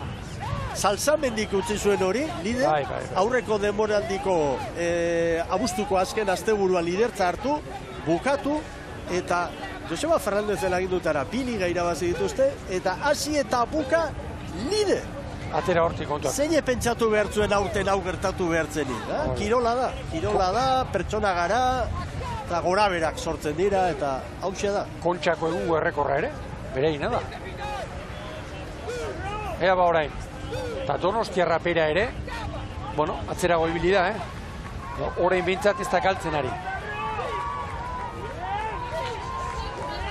Salsamendik utzi zuen hori, lider, Bai. aurreko denboraldiko abuztuko azken asteburuan lidertza hartu, bukatu, eta Joseba Fernandezen agindutara bi liga irabazi dituzte, eta hasi eta buka lider. Atera hortik kontuak. Zein pentsatu behar zuen aurten hau gertatu behar zenik, Kirola da, pertsona gara, eta gora berak sortzen dira, eta hauxe da. Kontxako egungo errekorra ere, bere egina da. Ea ba orain, eta Donostiarra pera ere, bueno, atzerago ibili da, orain behintzat ez da galtzen ari.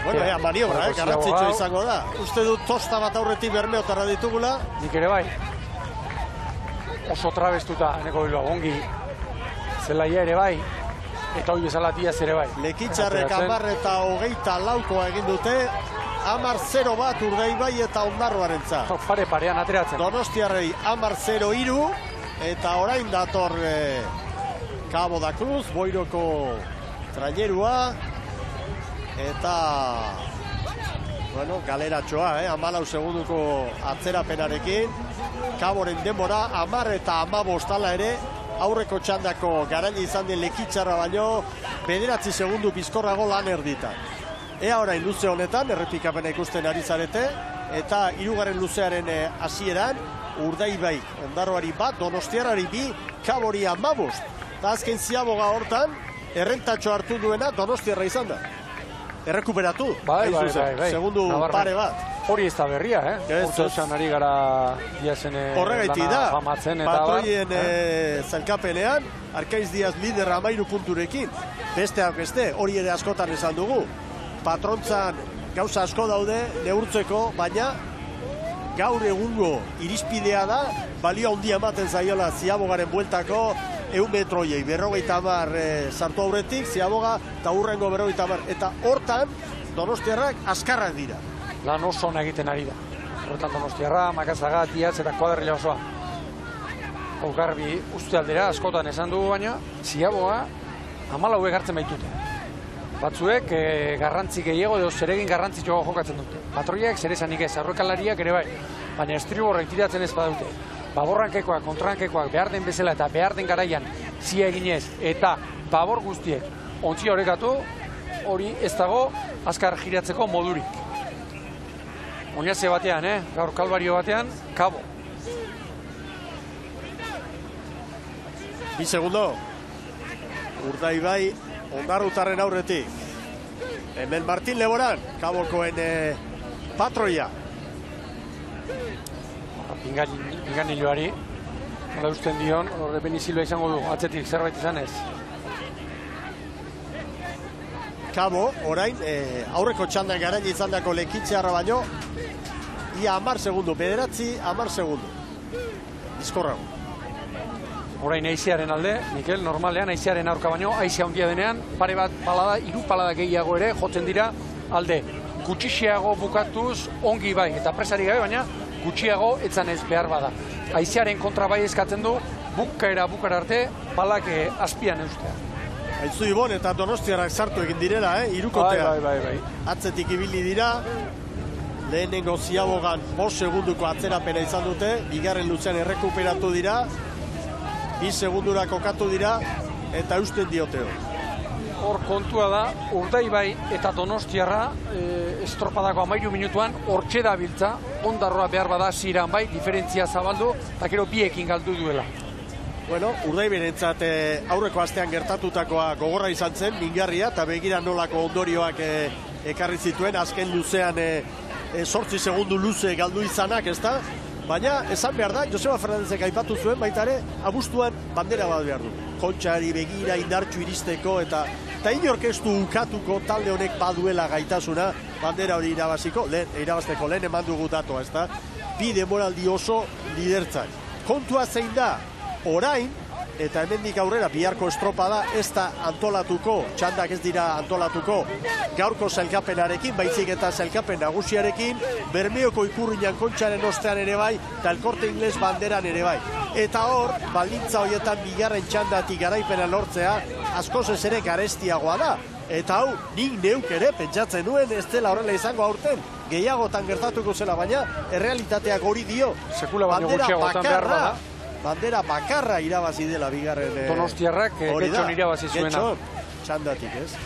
Bueno, maniobra, garrantzitsua izango da. Uste dut tosta bat aurretik Bermeotarra ditugula. Nik ere bai. Oso trabestuta, neko Bilbao, ongi. Zelaia ere bai. Eta hoi bezala Diaz ere bai. Lekitzarrek 10 eta 24 egin dute. 10-0 bat Urdaibai eta Ondarroarentzat. Pare-parean ateratzen. Donostiarrei 10-0-3 eta orain dator Cabo da Cruz, Boiroko trainerua. Eta, bueno, galeratxoa, 14 segunduko atzerapenarekin. Kaboren denbora, 10 eta 15 ala ere, aurreko txandako garaile izan den Lekitzarra baino, 9 segundu bizkorrago lan erdita. Ea orain luze honetan, errepikapena ikusten ari zarete, eta 3. luzearen hasieran Urdaibai, Ondarroari bat, Donostiarrari 2, Kabori 15. Eta azken ziaboga hortan, errentatxo hartu duena Donostiarra izan da. Errekuperatu, bai. segundu pare bat. Hori ez da berria, Urteosan ari gara Diazen lana famatzen eta patroien zailkapenean, Arkaiz Diaz lider 13 punturekin. Besteak beste, hori ere askotan esan dugu. Patrontzan gauza asko daude neurtzeko, baina gaur egungo irizpidea da, balio handia ematen zaiola ziabogaren bueltako, 100 metroiei, 50 sartu aurretik, ziaboga eta hurrengo 50. Eta hortan, Donostiarrak azkarrak dira. Lan oso ona egiten ari da. Horretan Donostiarra, Makazaga, Diaz eta kuadrilla osoa. Garbi uste aldera, askotan esan dugu baina, ziaboga 14 hartzen baitute. Batzuek garrantzi gehiago edo zeregin garrantzitsuago jokatzen dute. Patroiak zeresanik ez, aurrekalariak ere bai, baina estriborra itiratzen ez badute. Baborrankekoak, kontrankekoak behar den bezala eta behar den garaian zia eginez eta babor guztiek ontzia orekatu, hori ez dago azkar giratzeko modurik. Oinaze batean, gaur Kalbario batean, Kabo. 2 segundo. Urdaibai, Ondarrutarren aurretik. Hemen Martin Leboran, Kabokoen patroia. Pinganiloari, nola usten dion, horre Benizilua izango du, atzetik zerbait izan ez. Kabo, orain, aurreko txandan garaile izan dako Lekitzarra baino, ia 10 segundu, 10 segundu. Bizkorrago. Orain aizearen alde, Mikel, normalean aizearen aurka baino, aizea handia denean, pare bat palada, 3 palada gehiago ere, jotzen dira alde. Gutxiago bukatuz, ongi bai, eta presari gabe, baina gutxiago etzan ez behar bada. Aizearen kontra bai eskatzen du, bukara arte, palak azpian eustea. Aitzu Ibon eta Donostiarrak sartu egin direla, irukotea. Bai. Atzetik ibili dira, lehenengo ziabogan 5 segunduko atzerapena izan dute, bigarren luzean errekuperatu dira, 2 segundura kokatu dira, eta eusten dioteo. Hor kontua da, Urdaibai eta Donostiarra estropadako 13 minutuan hortxe da biltza, Ondarroa behar bada ziran bai, diferentzia zabaldu, eta gero biekin galdu duela. Bueno, Urdaibarentzat aurreko astean gertatutakoa gogorra izan zen, mingarria, eta begira nolako ondorioak ekarri zituen, azken luzean 8 segundu luze galdu izanak, ezta? Baina, esan behar da, Joseba Fernandezek aipatu zuen, baita ere, abuztuan bandera bat behar du. kontxari begira indartxu iristeko, eta inork ez du ukatuko talde honek baduela gaitasuna bandera hori irabazteko lehen eman dugu datoa, ez da? Bi denboraldi oso lidertzak. Kontua zein da, orain, eta hemendik aurrera biharko estropada ez da antolatuko, txandak ez dira antolatuko gaurko sailkapenarekin, baizik eta sailkapen nagusiarekin, Bermeoko Ikurriñan kontxaren ostean ere bai, eta El Corte Inglés banderan ere bai. Eta hor, baldintza horietan bigarren txandatik garaipena lortzea, askoz ez ere garestiagoa da. Eta hau, nik neuk ere pentsatzen nuen ez dela horrela izango aurten, gehiagotan gertatuko zela, baina errealitateak hori dio. Sekula baino gutxiagotan behar bada. Bandera bakarra irabazi dela bigarren... Donostiarrak getxon irabazi zuena. Getxon, txandatik, ez?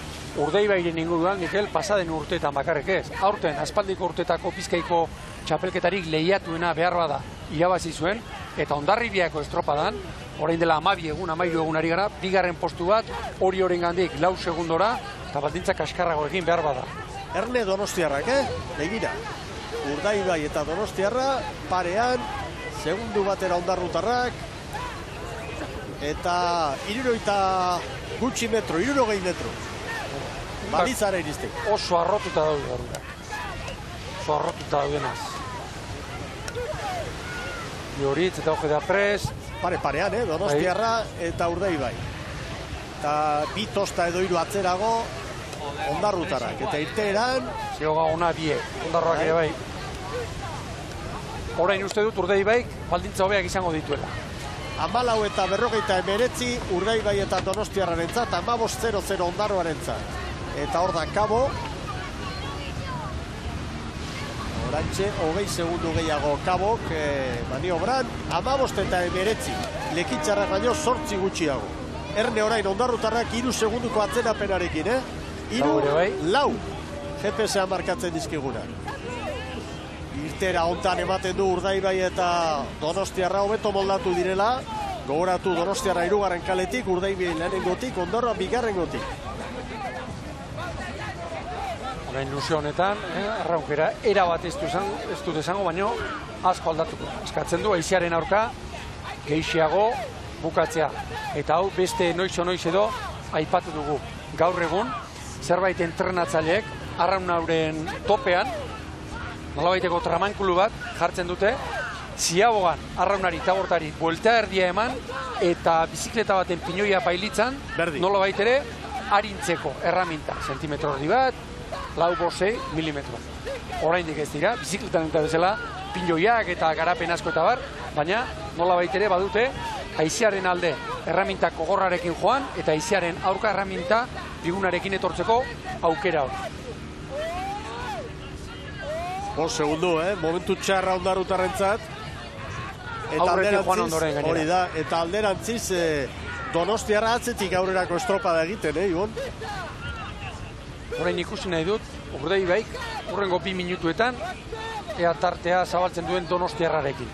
Urdeibairen inguruan, Mikel, pasaden urteetan bakarrik ez. Aurten, aspaldiko urteetako Bizkaiko txapelketarik lehiatuena behar bada irabazi zuen, eta Hondarribiako estropadan, orain dela 12 egun, 13 egun ari gara, bigarren postu bat, hori gandik 4 segundora, eta baldintza kaskarragoekin behar bada. Erne Donostiarrak, begira. Urdaibai eta Donostiarra, parean, segundu batera Hondarrutarrak, eta 60 gutxi metro, 60 metro. Balizara iristek. Oso arrotuta daude garurak. Oso arrotuta daudenaz. Bioritz eta Ojeda Prest. Parean, Donostiarra eta Urdaibai. Eta bi tosta edo 3 atzerago Hondarrutarrak. Eta irteeran... Zioga ona Hondarroak ere bai. Orain uste dut Urdaibaik baldintza hobeak izango dituela. 14 eta 59 Urdaibai eta Donostiarrarentzat, 15-0-0 Hondarroarentzat. Eta hor da Kabo. Orantxe, 20 segundu gehiago Kabok maniobran. 15 eta 19. Lekitzarrak baino 8 gutxiago. Erne orain Hondarrutarrak 3 segunduko atzerapenarekin, 4 GPS-a markatzen dizkiguna. Irtera hontan ematen du Urdaibai eta Donostiarra hobeto moldatu direla. Gogoratu Donostiarra 3. kaletik, Urdaibai lehenengotik, Ondarroa 2. Orain luzio honetan, arraunkera erabat ez dut esango, baino asko aldatuko. Eskatzen du, haizearen aurka, gehiago bukatzea. Eta hau beste noiz edo aipatu dugu. Gaur egun, zerbait entrenatzaileek, arraunauren topean, nolabaiteko tramankulu bat jartzen dute, ziabogan arraunari eta bortari buelta erdia eman, eta bizikleta baten pinoia bailitzan, nolabait ere, arintzeko erraminta. Zentimetro erdi bat, 4-6 milimetro. Oraindik ez dira, bizikletan eta bezala, pinoiak eta garapen asko eta bar, baina nolabait ere badute, haizearen alde erraminta kogorrarekin joan, eta haizearen aurka erraminta bigunarekin etortzeko aukera hori. 5 segundu, momentu txarra Hondarrutarrentzat. Aurretik joan ondoren gainera. Hori da, eta alderantziz Donostiarra atzetik aurrerako estropada egiten, Ibon? Orain ikusi nahi dut, Urdaibaik, urrengo 2 minutuetan, ea tartea zabaltzen duen Donostiarrarekin.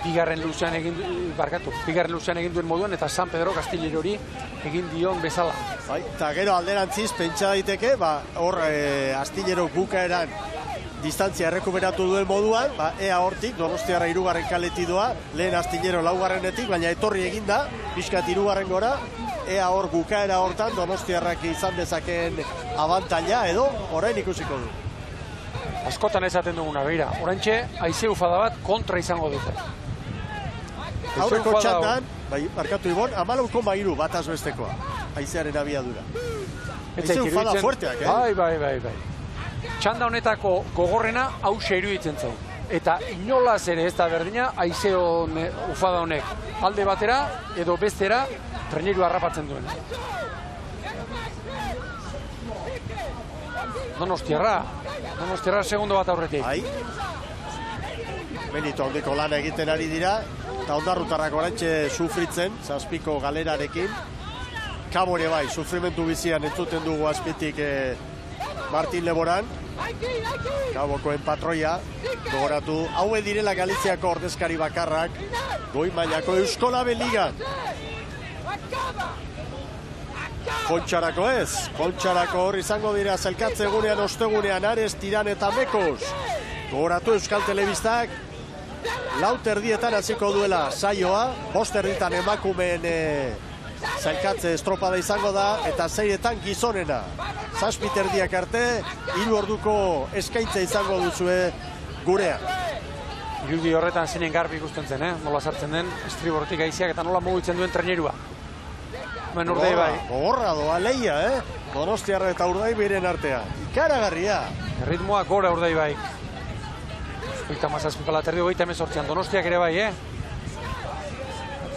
Bigarren luzean egin duen moduan, eta San Pedro Castillerori egin dion bezala. Eta gero alderantziz, pentsa daiteke, hor Astillero bukaeran distantzia errekuperatu duen moduan, ea hortik, Donostiarra 3. kaleti doa, lehen Astillero 4. baina etorri eginda, pixkat 3. gora, ea hor bukaera hortan Donostiarrak izan dezakeen abantaila edo orain ikusiko du. Askotan esaten duguna, beira, oraintxe haize ufada bat kontra izango dute. Aurreko txandan, markatu Ibon, 14,3 bataz bestekoa, haizearen abiadura. Haize ufada fuerteak, Bai. Txanda honetako gogorrena hauxe iruditzen zau. Eta inolaz ere ez da berdina, haize ufada honek alde batera edo bestera traineru harrapatzen duen. Donostiarra segundo bat aurretik. Benito handiko lana egiten ari dira, eta Hondarrutarrak oraintxe sufritzen, zazpiko galerarekin. Kabo ere bai, sufrimentu bizian entzuten dugu azpitik Martin Leboran. Kabokoen patroia, gogoratu, haue direla Galiziako ordezkari bakarrak, goi mailako Euskolabe Ligan. Kontxarako ez, Kontxarako hor izango dira zelkatze egunean, ostegunean, Ares, Tiran eta Mekos. Gogoratu Euskal Telebistak, 4:00 hasiko duela saioa, 5:00 emakumeen zailkatze estropada izango da, eta zeiretan gizonena. 7 terdiak arte, 3 orduko eskaintza izango duzue gurea. Irudi horretan zinen garbi ikusten zen, nola sartzen den, estriborotik aiziak eta nola mugitzen duen trenerua. Hemen Urdaibai. Gogorra doa leia, Donostiarra eta Urdaibiren artea. Ikaragarria. Erritmoa gora Urdaibai. 37 terdi, 38an Donostiak ere bai,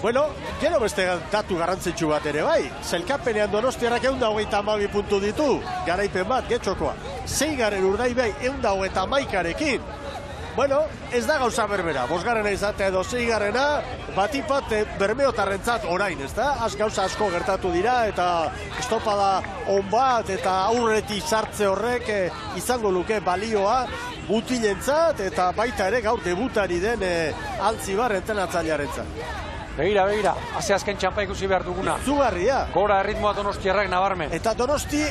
Bueno, gero beste datu garrantzitsu bat ere bai. Zelkapenean Donostiarrak 122 puntu ditu. Garaipen bat, getxokoa. 6. Urdaibai 121arekin. Bueno, ez da gauza berbera. 5. izatea edo 6. batipat bermeotarrentzat orain, ez da? Gauza asko gertatu dira eta estopada on bat eta aurretik sartze horrek izango luke balioa mutilentzat eta baita ere gaur debutari den Altzibar entrenatzailearentzat. Begira, haze azken txampa ikusi behar duguna. Zugarria. Gora erritmoa Donostiarrak nabarmen. Eta Donosti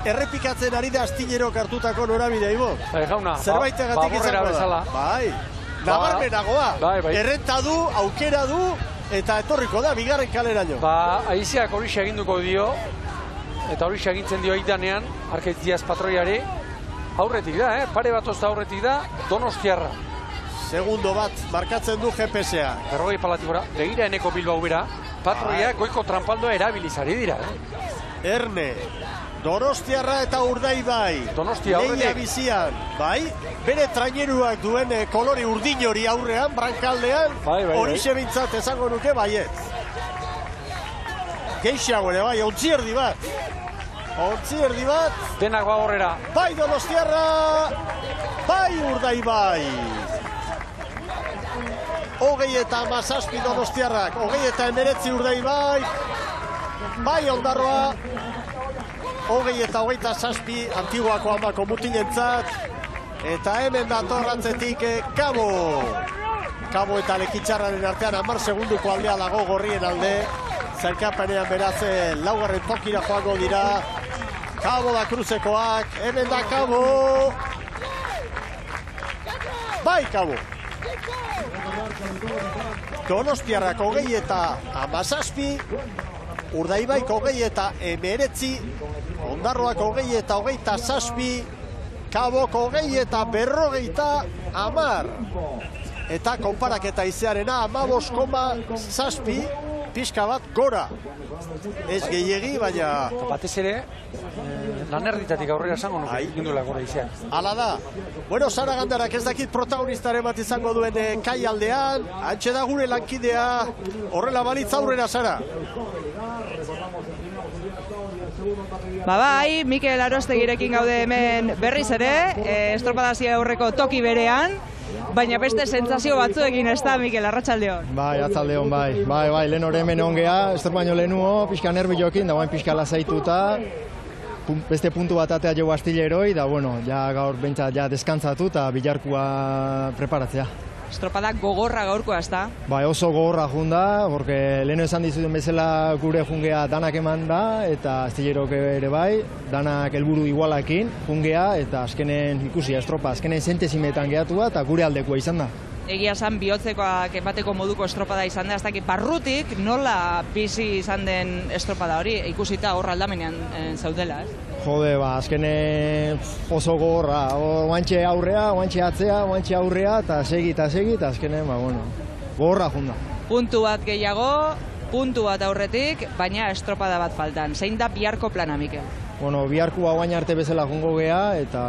errepikatzen ari da astillero hartutako norabidea, Ibo. Jauna, zerbaitegatik izango da. Bai, nabarmenagoa. Bai. Errenta du, aukera du, eta etorriko da, 2. kaleraino. Aizeak horixe eginduko dio, eta horixe egintzen dio eidanean, Arkaitziaz patroiari, aurretik da, pare bat ozta aurretik da, Donostiarra. Segundo bat markatzen du GPS-a. 40 palatibora, begira Eneko Bilbao bera, patroiak goiko trampaldoa erabilizari dira. Erne, Donostiarra eta Urdaibai. Donostia aurretik. Leia bizian, bai? Bere traineruak duen kolore urdin hori aurrean, brankaldean, horixe bintzat esango nuke baiet. Geixiago ere bai, ontzi erdi bat. Denak ba horrera. Bai Donostiarra, bai Urdaibai. 37 Donostiarrak, 19 Urdaibai, bai Ondarroa, 27 Antiguako Amako mutilentzat, eta hemen datorratzetik Kabo. Kabo eta Lekitxarraren artean 10 segunduko aldea dago gorrien alde, zailkapenean beraz 4. tokira joango dira, Kabo da kruzekoak, hemen da Kabo, bai Kabo. Donostiarrak 27, Urdaibaik 29, Ondarroak 27, Kabok 40, eta konparaketa izearena 15,7, pixka bat gora. Ez gehiegi, baina... Batez ere, lanerditatik aurrera esango nuke, ginduela gora izan. Hala da. Bueno, Sara Gandarak ez dakit protagonistaren bat izango duen kai aldean, antxe da gure lankidea, horrela balitz aurrera, Sara. Bai, Mikel Arostegirekin gaude hemen berriz ere, estropadazia aurreko toki berean, baina beste sentsazio batzuekin ez da, Mikel, arratsaldeon. Bai, arratsaldeon, bai, lehen hori hemen ongea, estropaino lehenuo, pixka nerviokin, da guain pixka lasaituta, beste puntu bat atea jo astilleroi, da bueno, ja gaur bentsat ja deskantzatu eta bilarkua preparatzea. Estropada gogorra gaurkoa, ez da? Bai, oso gogorra junda, porque leheno esan dizuten bezala gure jungea danak eman da, eta astillerok ere bai, danak helburu igualakin jungea, eta azkenen ikusi estropa, azkenen zentesimetan gehatua, eta gure aldekoa izan da. Egia esan bihotzekoak emateko moduko estropada izan da, ez dakit barrutik nola bizi izan den estropada hori, ikusita horra aldamenean zaudela, ez? Jode, azkene oso gogorra, oantxe aurrea, oantxe atzea, oantxe aurrea, eta segi, eta azkene, gogorra junda. Puntu bat gehiago, puntu bat aurretik, baina estropada bat faltan. Zein da biharko plana, Mikel? Bueno, biharkua oain arte bezala jungo gea, eta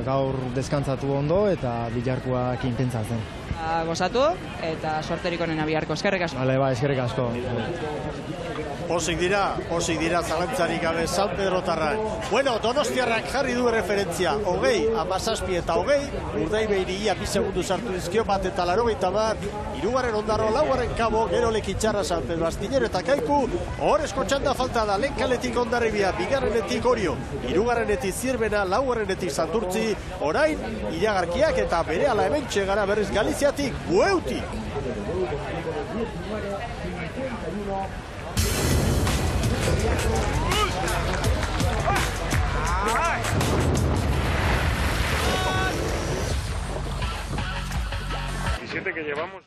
gaur deskantzatu ondo, eta biharkuakin pentsatzen. Gozatu, eta sorterik onena biharko. Eskerrik asko. Bale, eskerrik asko. Posik dira zalantzarik gabe San Pedrotarrak. Bueno, Donostiarrak jarri du referentzia, 20, 17 eta 20, Urdaibairi 2 segundu sartu dizkio bat eta 80, 3. Ondarro, 4. Kabo, gero Lekitxarra, San Pedro Astillero eta Kaiku, horrezko txanda falta da, lehen kaletik Ondarribia, 2. Orio, 3. Zirbena, 4. Santurtzi, orain, iragarkiak eta berehala hementxe gara berriz Galiziatik, Bueutik. Que llevamos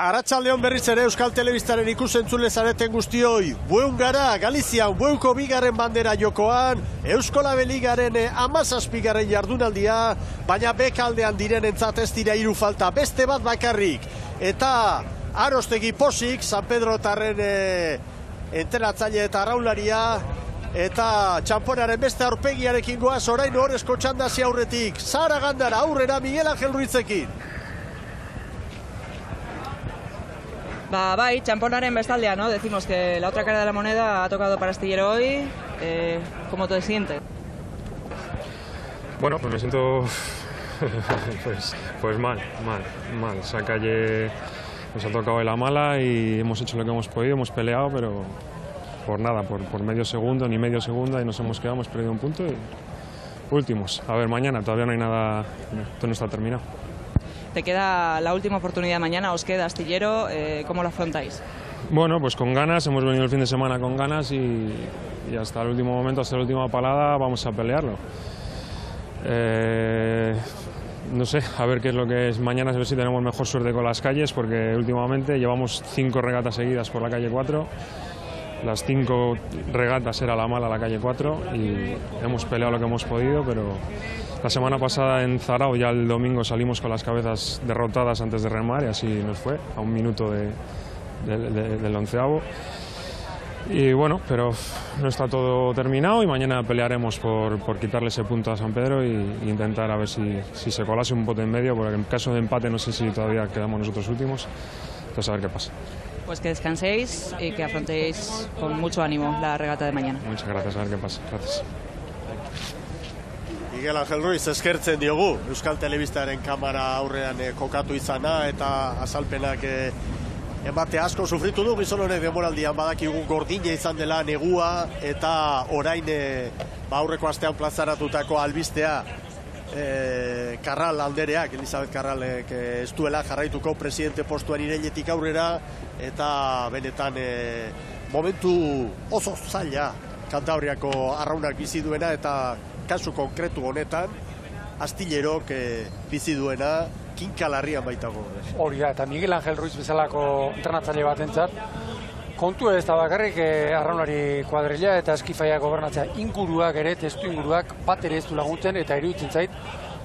Arratsaldeon berriz ere Euskal Telebistaren ikusentzule zareten guztioi. Bueun gara, Galizian bueuko bigarren bandera jokoan, Euskola Beligaren 17. jardunaldia, baina bekaldean direnentzat ez dira 3 falta, beste bat bakarrik. Eta Arostegi posik, San Pedro tarren entrenatzaile eta arraunlaria, eta txamponaren beste aurpegiarekin goaz, orain horrezko txandasi aurretik. Zara Gandara aurrera Miguel Ángel Ruizekin. Bai, champonaren bestaldea, ¿no? Decimos que la otra cara de la moneda ha tocado para Astillero hoy. ¿Cómo te sientes? Bueno, pues me siento pues mal. Esa calle nos ha tocado de la mala y hemos hecho lo que hemos podido, hemos peleado, pero por nada, por medio segundo, ni medio segundo, y nos hemos quedado, hemos perdido un punto y últimos. A ver, mañana todavía no hay nada, esto no está terminado. Te queda la última oportunidad mañana, os queda Astillero, ¿cómo lo afrontáis? Bueno, pues con ganas, hemos venido el fin de semana con ganas y hasta el último momento, hasta la última palada, vamos a pelearlo. No sé, a ver qué es lo que es mañana, a ver si tenemos mejor suerte con las calles, porque últimamente llevamos 5 regatas seguidas por la calle 4. Las 5 regatas era la mala la calle 4 y hemos peleado lo que hemos podido, pero la semana pasada en Zarao ya el domingo salimos con las cabezas derrotadas antes de remar y así nos fue, a 1 minuto del 11avo. Y bueno, pero no está todo terminado y mañana pelearemos por quitarle ese punto a San Pedro e intentar a ver si se colase un bote en medio, porque en caso de empate no sé si todavía quedamos nosotros últimos, entonces a ver qué pasa. Pues que descanséis y que afrontéis con mucho ánimo la regata de mañana. Muchas gracias, a ver qué pasa. Gracias. Miguel Ángel Ruiz eskertzen diogu Euskal Telebistaren kamera aurrean kokatu izana eta azalpenak ematea asko sufritu du gizon honek denboraldian, badakigu gordina izan dela negua eta orain aurreko astean plazaratutako albistea Karral aldereak, Elizabeth Karralek ez duela jarraituko presidente postuan irailetik aurrera eta benetan momentu oso zaila Kantabriako arraunak bizi duena eta kasu konkretu honetan Astillerok bizi duena kinkalarrian baitago. Hori da, eta Miguel Ángel Ruiz bezalako entrenatzaile batentzat kontu ez da bakarrik arraunlari kuadrilla eta eskifaia gobernatzea inguruak ere, testu inguruak bat ere ez du laguntzen eta iruditzen zait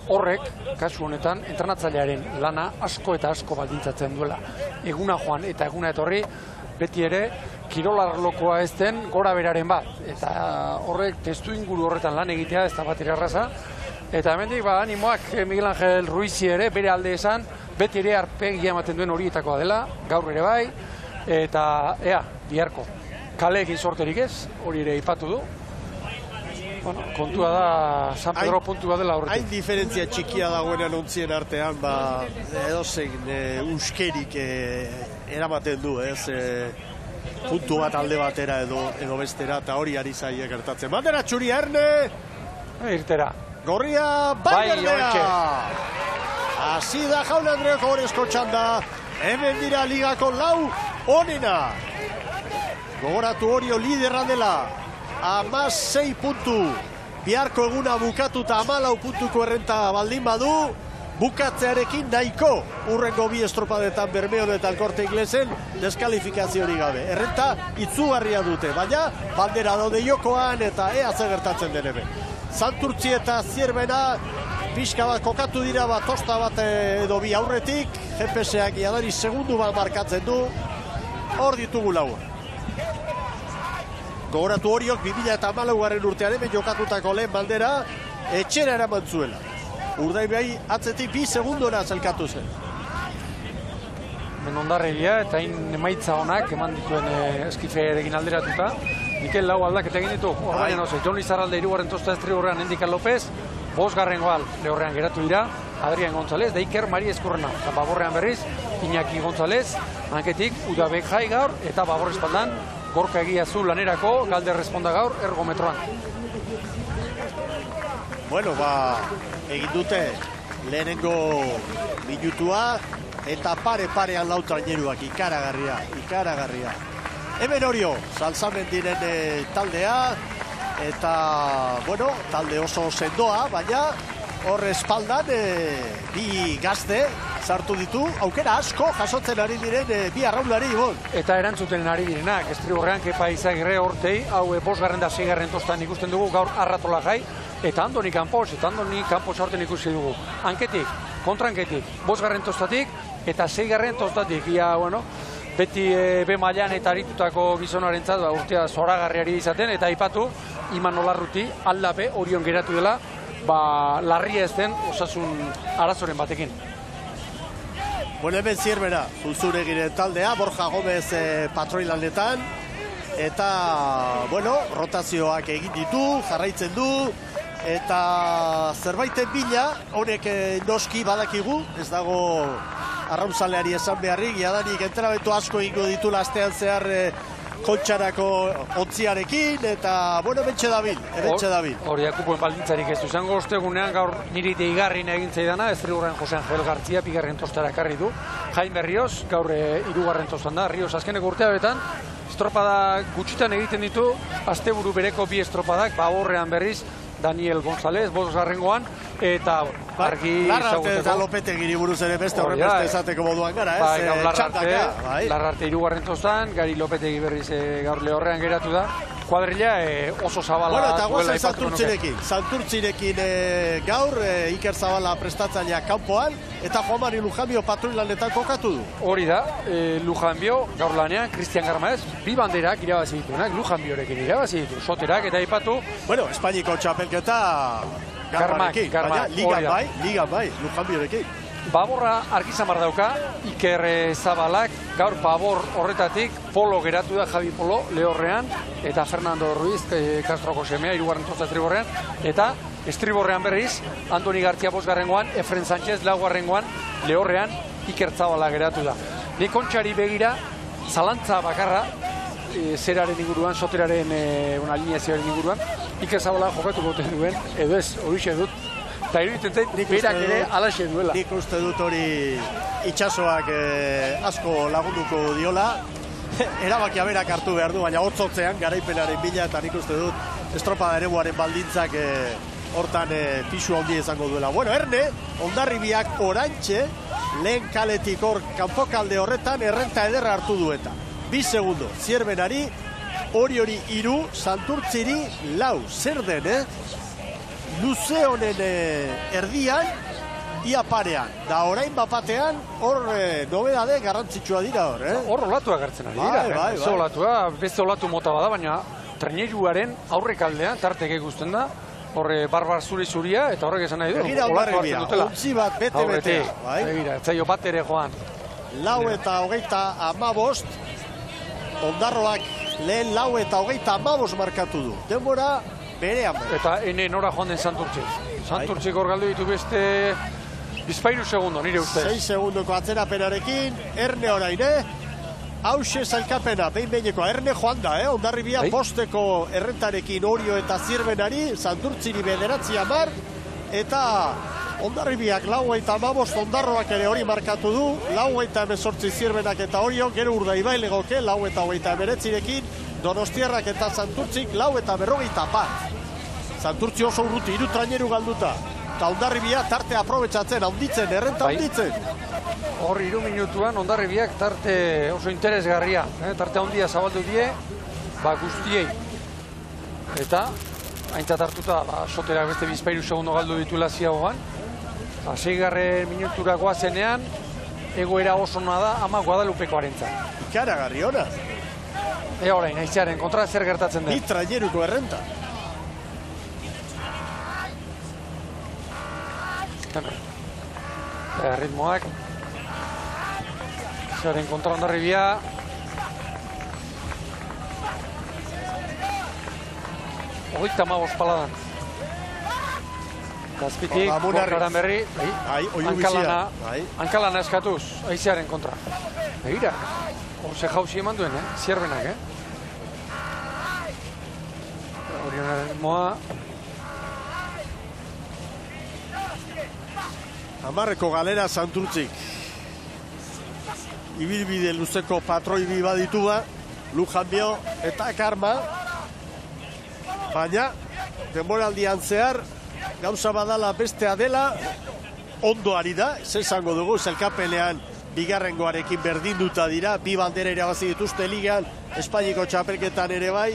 horrek, kasu honetan, entrenatzailearen lana asko eta asko baldintzatzen duela. Eguna joan eta eguna etorri, beti ere, kirolarlokoa ez den gora beraren bat. Eta horrek testu inguru horretan lan egitea ez da bat ere erraza. Eta hemendik animoak Miguel Ángel Ruizi ere bere alde esan, beti ere arpegia ematen duen horietakoa dela, gaur ere bai, eta biharko kaleekin sorterik ez, hori ere ipatu du. Bueno, kontua da San Pedro puntua dela horretik. Hain diferentzia txikia dagoenan ontzien artean, edozein uskerik eramaten du, ez? Puntu bat alde batera edo bestera, eta hori ari zaia gertatzen. Bandera txuria, Erne! Irtera. Gorria, bainerdea! Hasi da Jaun Andreoko horrezko txanda, hemen dira ligako 4 onena. Gogoratu Orio liderra dela, 16 puntu. Biharko eguna bukatuta 14 puntuko errenta baldin badu, bukatzearekin nahiko urrengo 2 estropadetan Bermeon eta Elkorte Inglesen deskalifikaziorik gabe. Errenta itzugarria dute, baina bandera daude jokoan eta ea zer gertatzen den hemen. Santurtzi eta Zierbena pixka bat kokatu dira tosta bat edo bi aurretik, GPS-ak jadari segundu bat markatzen du, hor ditugu 4. Gogoratu Oriok 2014 urtean hemen jokatutako lehen bandera etxera eraman zuela. Urdaibai atzetik 2 segundora zelkatu zen. Menondarregia eta emaitza honak eman dituen eskifearekin alderatuta. Mikel lau aldaketa egin ditu, horrein oso, Jon Lizarralde 3. tosta estrigorrean Endikal López, 5. goal lehorrean geratu dira, Adrián González, Deiker Mari Eskurrena, eta Baborrean berriz, Iñaki González, hanketik Udabek Jai gaur, eta Babor espaldan, Gorka Egiazu lanerako, Galder Responda gaur, ergometroan. Bueno, egin dute lehenengo minutua, eta pare-parean 4 traineruak, ikaragarria. Hemen Orio, Salzamendiren taldea, eta, bueno, talde oso sendoa, baina hor espaldan 2 gazte, sartu ditu, aukera asko jasotzen ari diren bi arraunlari, Ibon. Eta erantzuten ari direnak, Estriborrean Kepa Izagirre Ortei, hau 5. eta 6. tostan ikusten dugu, gaur Arratola Jai, eta Andoni Campos aurten ikusi dugu. Hanketik, kontranketik, 5. tostatik, eta 6. tostatik, ia, bueno, beti B mailan eta aritutako gizonarentzat urtea zoragarriari izaten, eta aipatu Imanol Larruti aldape Orion geratu dela, larria ez den osasun arazoren batekin. Bueno, hemen Zierbena, Zuzuregiren taldea, Borja Gomez patroilanetan, eta, bueno, rotazioak egin ditu, jarraitzen du, eta zerbaiten bila, honek noski badakigu, ez dago arraunzaleari esan beharrik, jadanik entrenamendu asko egingo ditu astean zehar kontxarako ontziarekin, eta, bueno, ebentxe dabil. Hori akupuen baldintzarik ez izango ostegunean, gaur niri deigarrin egin zaidana, Estriborrean Jose Angel Gartzia, 2. tostara ekarri du. Jaime Rios, gaur 3. tostan da, Rios azkeneko urteabetan, estropada gutxitan egiten ditu, asteburu bereko 2 estropadak, Baborrean berriz, Daniel González, 5. eta argi Larrarte eta Lopetegiri buruz ere beste horren beste esateko moduan gara, ez? Larrarte 3. tostan, Gari Lopetegi berriz gaur Lehorrean geratu da. Kuadrilla oso zabala. Bueno, eta guazen Santurtzirekin gaur, Iker Zabala prestatzailea kanpoan, eta Juan Mari Lujanbio patroilanetan kokatu du. Hori da, Lujanbio gaur lanean, Cristian Garmaez, 2 banderak irabazi dituenak, Lujanbiorekin irabazi ditu, Soterak eta aipatu. Bueno, Espainiko txapelketa Garmarekin, baina ligan bai, Lujanbiorekin. Baborra argi samar dauka, Iker Zabalak, gaur Babor horretatik, Polo geratu da, Javi Polo, Lehorrean, eta Fernando Ruiz, Castroko semea, 3. tosta Estriborrean, eta Estriborrean berriz, Andoni Gartzia 5. Efren Sánchez 4. Lehorrean, Iker Zabala geratu da. Ni kontxari begira, zalantza bakarra, zeraren inguruan, Soteraren alineazioaren inguruan, Iker Zabala jokatuko duen, edo ez, horixe dut, eta iruditzen zait, berak ere alaxe duela. Nik uste dut hori itxasoak asko lagunduko diola. Erabakia berak hartu behar du, baina hotzotzean garaipenaren bila, eta nik uste dut estropada eremuaren baldintzak hortan pisu handi izango duela. Bueno, Erne, Hondarribiak orantxe, lehen kaletik hor kanpokalde horretan errenta ederra hartu du eta. 2 segundo, Zierbenari, hori 3, Santurtziri 4. Zer den, luze honen erdian, ia parean. Da orain bapatean, hor nobedade garrantzitsua dira hor. Hor olatu agertzen ari dira. Ez olatua, beste olatu mota bada, baina traineruaren aurrekaldean, tartek ikusten da, horre barbar zuri-zuria, eta horrek esan nahi du. Begira Hondarribia, ontzi bat bete-betea. Begira, etzaio bat ere joan. 4 eta 35, Ondarroak lehen 4 eta 35 markatu du. Denbora berean. Eta ene nora joan den Santurtzik. Santurtzik hor galdu ditu beste 2 segundo, nire uste. 6 segundoko atzerapenarekin, Erne orain, hause zailkapena, behin-behineko, Erne joan da, Hondarribia posteko errentarekin Orio eta Zierbenari, Santurtziri 9 eta Hondarribiak 4 eta 15, Ondarroak ere hori markatu du, 4 eta 18 Zierbenak eta Orio, gero Urdaibai legoke, 4 eta 29rekin, Donostiarrak eta Santurtzik 4 eta 40. Santurtzi oso urruti, 3 traineru galduta. Eta Hondarribia tarte aprobetxatzen, haunditzen, errenta haunditzen. Hor 3 minutuan Hondarribiak tarte oso interesgarria. Tarte handia zabaldu die, guztiei. Eta, haintzat hartuta, Soterak beste 2 segundo galdu dituela ziagoan. 6. minutura goazenean, egoera oso da, ama Guadalupeko arentzat. Ikaragarri hona. Orain, aizearen kontra zer gertatzen den. 2 traineruko errenta. Ritmoak. Aizearen kontra Hondarribia. Hogeita 15 paladan. Azpitik, Borkaran berri, hankalana eskatuz, aizearen kontra. Begira, horze jauzi eman duen, Zierbenak, Orionaren moa. 10 galera Santurtzik. Ibilbide luzeko patroi bi baditu da, Lujanbio eta Karma. Baina, denboraldian zehar, gauza badala bestea dela, ondo ari da, esango dugu, zelkapenean bigarrengoarekin berdinduta dira, 2 bandera irabazi dituzte ligan, Espainiko txapelketan ere bai,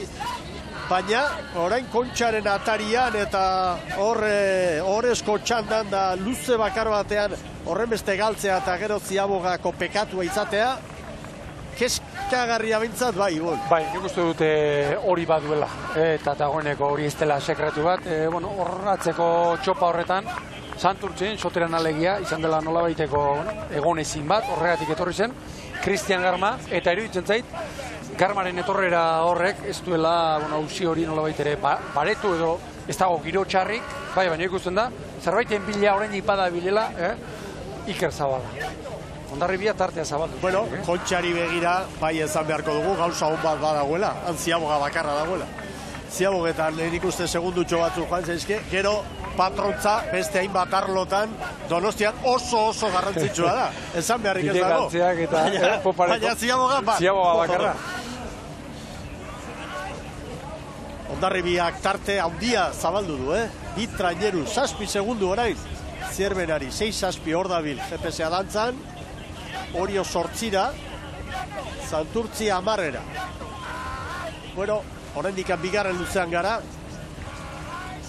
baina orain Kontxaren atarian eta horrezko txandan da luze bakar batean horren beste galtzea eta gero Ziabogako pekatua izatea, keskagarria bintzat, bai, Ibon. Bai, nik uste dute hori baduela, eta dagoeneko hori ez dela sekretu bat, horratzeko txopa horretan, Santurtzin, soteran alegia, izan dela nolabaiteko egonezin bat, horregatik etorri zen, Cristian Garma, eta iruditzen zait, Garmaren etorrera horrek ez duela auzi hori nolabait ere baretu edo ez dago giro txarrik, bai, baina ikusten da, zerbaiten bila orain ipada bilela, Iker Zabala. Hondarribia tartea zabaldu. Bueno, Kontxari begira, bai ezan beharko dugu, gauza hon bat badagoela, han Ziaboga bakarra dagoela. Ziabogetan nik uste segundutxo batzuk joan zaizke, gero patrontza beste hainbat arlotan Donostian oso garrantzitsua da. Esan beharrik ez dago. Baina Ziaboga bat. Ziaboga bakarra. Hondarribiak tarte handia zabaldu du, Bi traineru, 7 segundu orain. Zierbenari, 6-7 hor dabil, GPS-a dantzan. Orio 8-ra, Santurtzi 10-era. Bueno, oraindik bigarren luzean gara.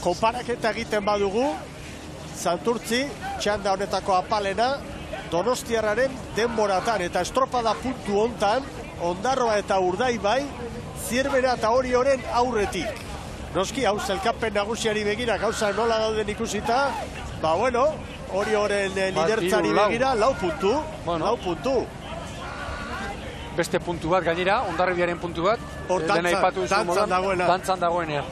Konparaketa egiten badugu, Santurtzi, txanda honetako apalena, Donostiarraren denboratan eta estropada puntu hontan, Ondarroa eta Urdaibai, Zierbena eta Orioren aurretik. Noski, hau zelkapen nagusiari begira, gauza nola dauden ikusita, ba bueno, Orioren lidertzari begira, 4 puntu, 4 puntu. Beste puntu bat gainera, Hondarribiaren puntu bat, dantzan dagoenean.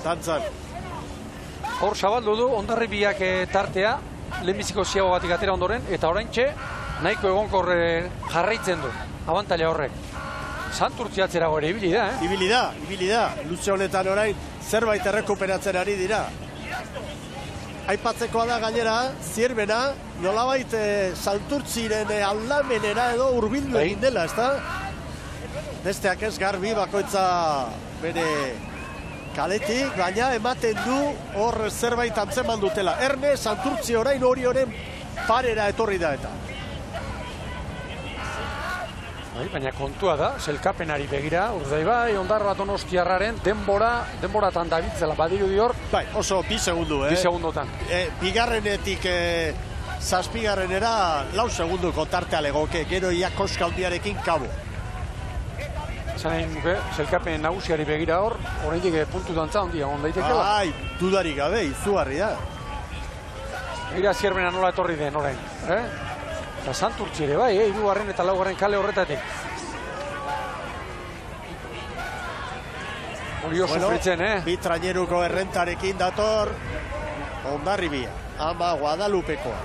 Hor zabaldu du Hondarribiak tartea, lehenbiziko Ziabogatik atera ondoren, eta oraintxe nahiko egonkor jarraitzen du, abantaila horrek. Santurtzi atzerago ere ibili da, Ibili da. Luze honetan orain zerbait errekuperatzen ari dira. Aipatzekoa da gainera, Zierbena, nolabait Santurtziren aldamenera edo hurbildu egin dela, ezta? Besteak ez garbi bakoitza bere kaletik, baina ematen du hor zerbait antzeman dutela. Erne, Santurtzi orain Orioren parera etorri da eta. Baina kontua da, zelkapenari begira, Urdaibai, Ondarroa Donostiarraren denboratan dabitzela badiru dior. Bai, oso 2 segundu, 2 segundotan. Bigarrenetik 7garrenera 4 segunduko tartea legoke, gero ia koska handiarekin kabo. Zain nuke, zelkapen nagusiari begira hor, oraindik puntu dantza handia ondaitekela. Bai, dudarik gabe, izugarri da. Begira Zierbena nola etorri den orain, Eta Santurtzi ere bai, 3. eta 4. kale horretatik. Hori oso sufritzen, Bi traineruko errentarekin dator Hondarribia, ama Guadalupekoa.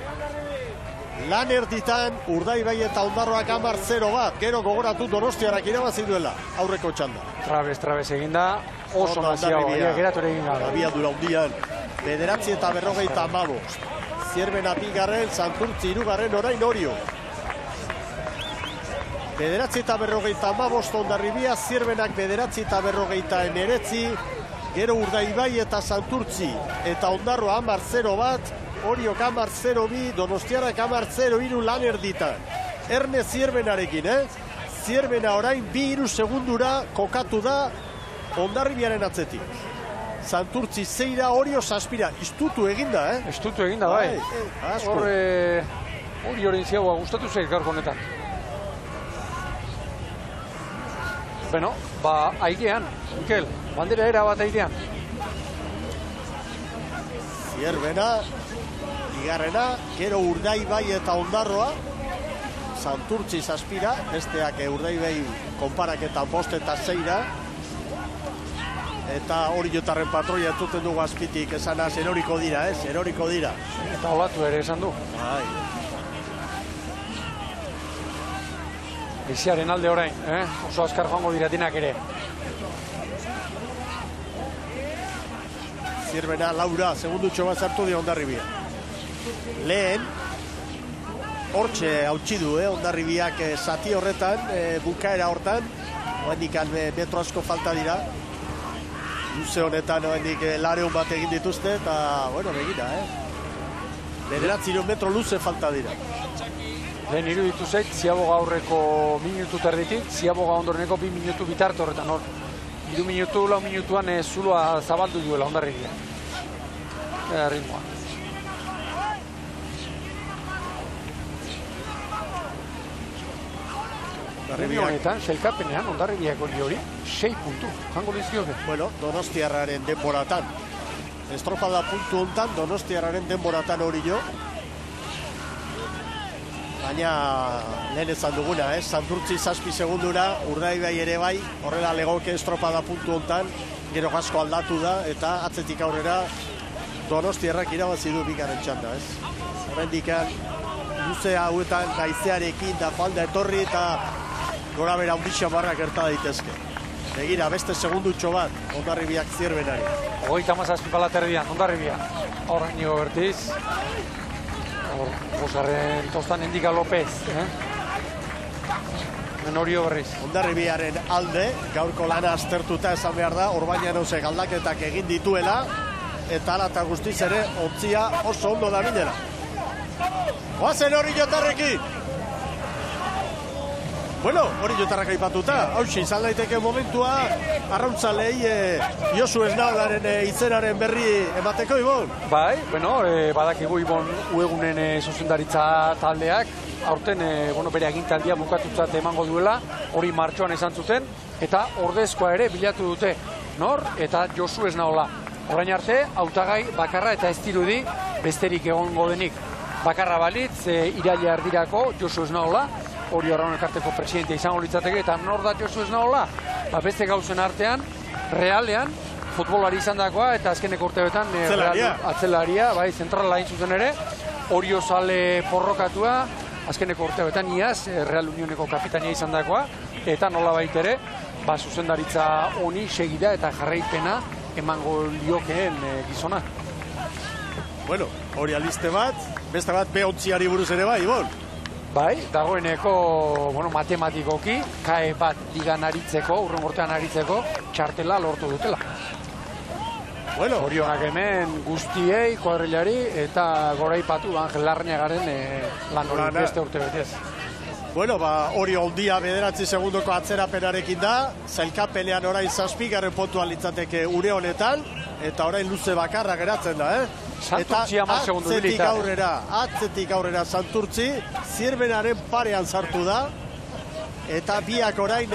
Lan erditan Urdaibai eta Ondarroak 10-0 bat, gero gogoratu Donostiarrak irabazi duela aurreko txanda. Trabez egin da, oso naziagoa, geratu ere egin gara. Abiadura hundian, 9:55. Zierbena 2, Santurtzi 3, orain Orio. 9:55 Hondarribia, Zierbenak 9:49, gero Urdaibai eta Santurtzi, eta Ondarroa 10-0 bat, Oriok 10-02, Donostiarrak 10-03 lan erditan. Erne Zierbenarekin, Zierbena orain 2-3 segundura kokatu da Hondarribiaren atzetik. Santurtzi 6, Orio 7, istutu eginda, Istutu eginda, bai. Hor, Orioren Ziaboga gustatu zaik gaurko honetan. Bueno, airean, Mikel, bandera era bat airean. Zierbena, bigarrena, gero Urdaibai eta Ondarroa, Santurtzi 7, besteak Urdaibai konparaketan 5 eta 6, eta Oriotarren patroia entzuten dugu azpitik, esanaz, eroriko dira, eroriko dira. Eta olatu ere esan du. Bai. Biziaren alde orain, oso azkar joango diratinak ere. Zierbena, Laura, segundutxo bat zartu di Hondarribia. Lehen, hortxe hautsi du, Hondarribiak zati horretan, bukaera hortan, oendikan metro asko falta dira. Luze honetan oendik lareun bat egin dituzte, eta, bueno, begira, 9 metro luze falta dira. Lehen iruditu zait, Ziaboga aurreko minutu terditik, Ziaboga ondoreneko 2 minutu bitarte horretan, 3 minutu, 4 minutuan zuloa zabaldu duela Hondarribia. Ritmoa. Honetan, selkapenean, Hondarribiako hori, 6 puntu, jango lizioke. Bueno, Donostiarraren denboratan. Estropada puntu hontan, Donostiarraren denboratan hori jo. Baina, lehen ezan duguna, Santurtzi 7 segundura, Urdaibai ere bai, horrela legoke estropada puntu hontan, gero asko aldatu da, eta atzetik aurrera Donostiarrak irabazi du bigaren txanda, Horrendikan, luze hauetan gaizearekin da falda etorri eta gora bera undixan barrak gerta daitezke. Begira, beste segundutxo bat, Hondarribiak Zierbenari. 37 palaterdian, Hondarribia. Horren nigo bertiz. Bosgarren tostan Endika López. Menorio berriz. Hondarribiaren alde, gaurko lana aztertuta esan behar da, Orbañanosek aldaketak egin dituela, eta ala eta guztiz ere, ontzia oso ondo da bilera. Oazen hori jotarrekin! Bueno, hori jotarrak aipatuta, hausi, izan daiteke momentua, arrauntzalei Josu Esnaolaren izenaren berri emateko, Ibon? Bai, bueno, badakigu Ibon uegunen zuzendaritza taldeak, aurten bere agintaldia bukatutzat emango duela, hori martxoan esan zuten, eta ordezkoa ere bilatu dute, nor, eta Josu Esnaola. Orain arte, hautagai bakarra eta ez dirudi besterik egongo denik. Bakarra balitz, iraila erdirako Josu Esnaola, hori Arraun Elkarteko presidentea izango litzateke, eta nor da Josu Esnaola? Beste gauzen artean, realean, futbolari izan dakoa, eta azkeneko urtebetan atzelaria, bai, zentrala hain zuzen ere, Oriozale porrokatua, azkeneko urtebetan iaz, Real Unioneko kapitania izan dakoa, eta nola baitere, zuzendaritza honi segida eta jarraipena emango liokeen gizona. Bueno, hori albiste bat, beste bat B11ari buruz ere bai, Ibon? Bai, dagoeneko, matematikoki, KAE bat ligan aritzeko, urren urtean aritzeko, txartela lortu dutela. Bueno, Orionak hemen guztiei, kuadrilari, eta goraipatu Angel Larrañagaren lan hori beste urte betez. Bueno, hori ondia 9 segundoko atzerapenarekin da, zailkapenean orain 7. pontua litzateke une honetan, eta orain luze bakarra geratzen da, Santurtzi 10 segundu bilita. Atzetik aurrera Santurtzi, Zierbenaren parean sartu da, eta biak orain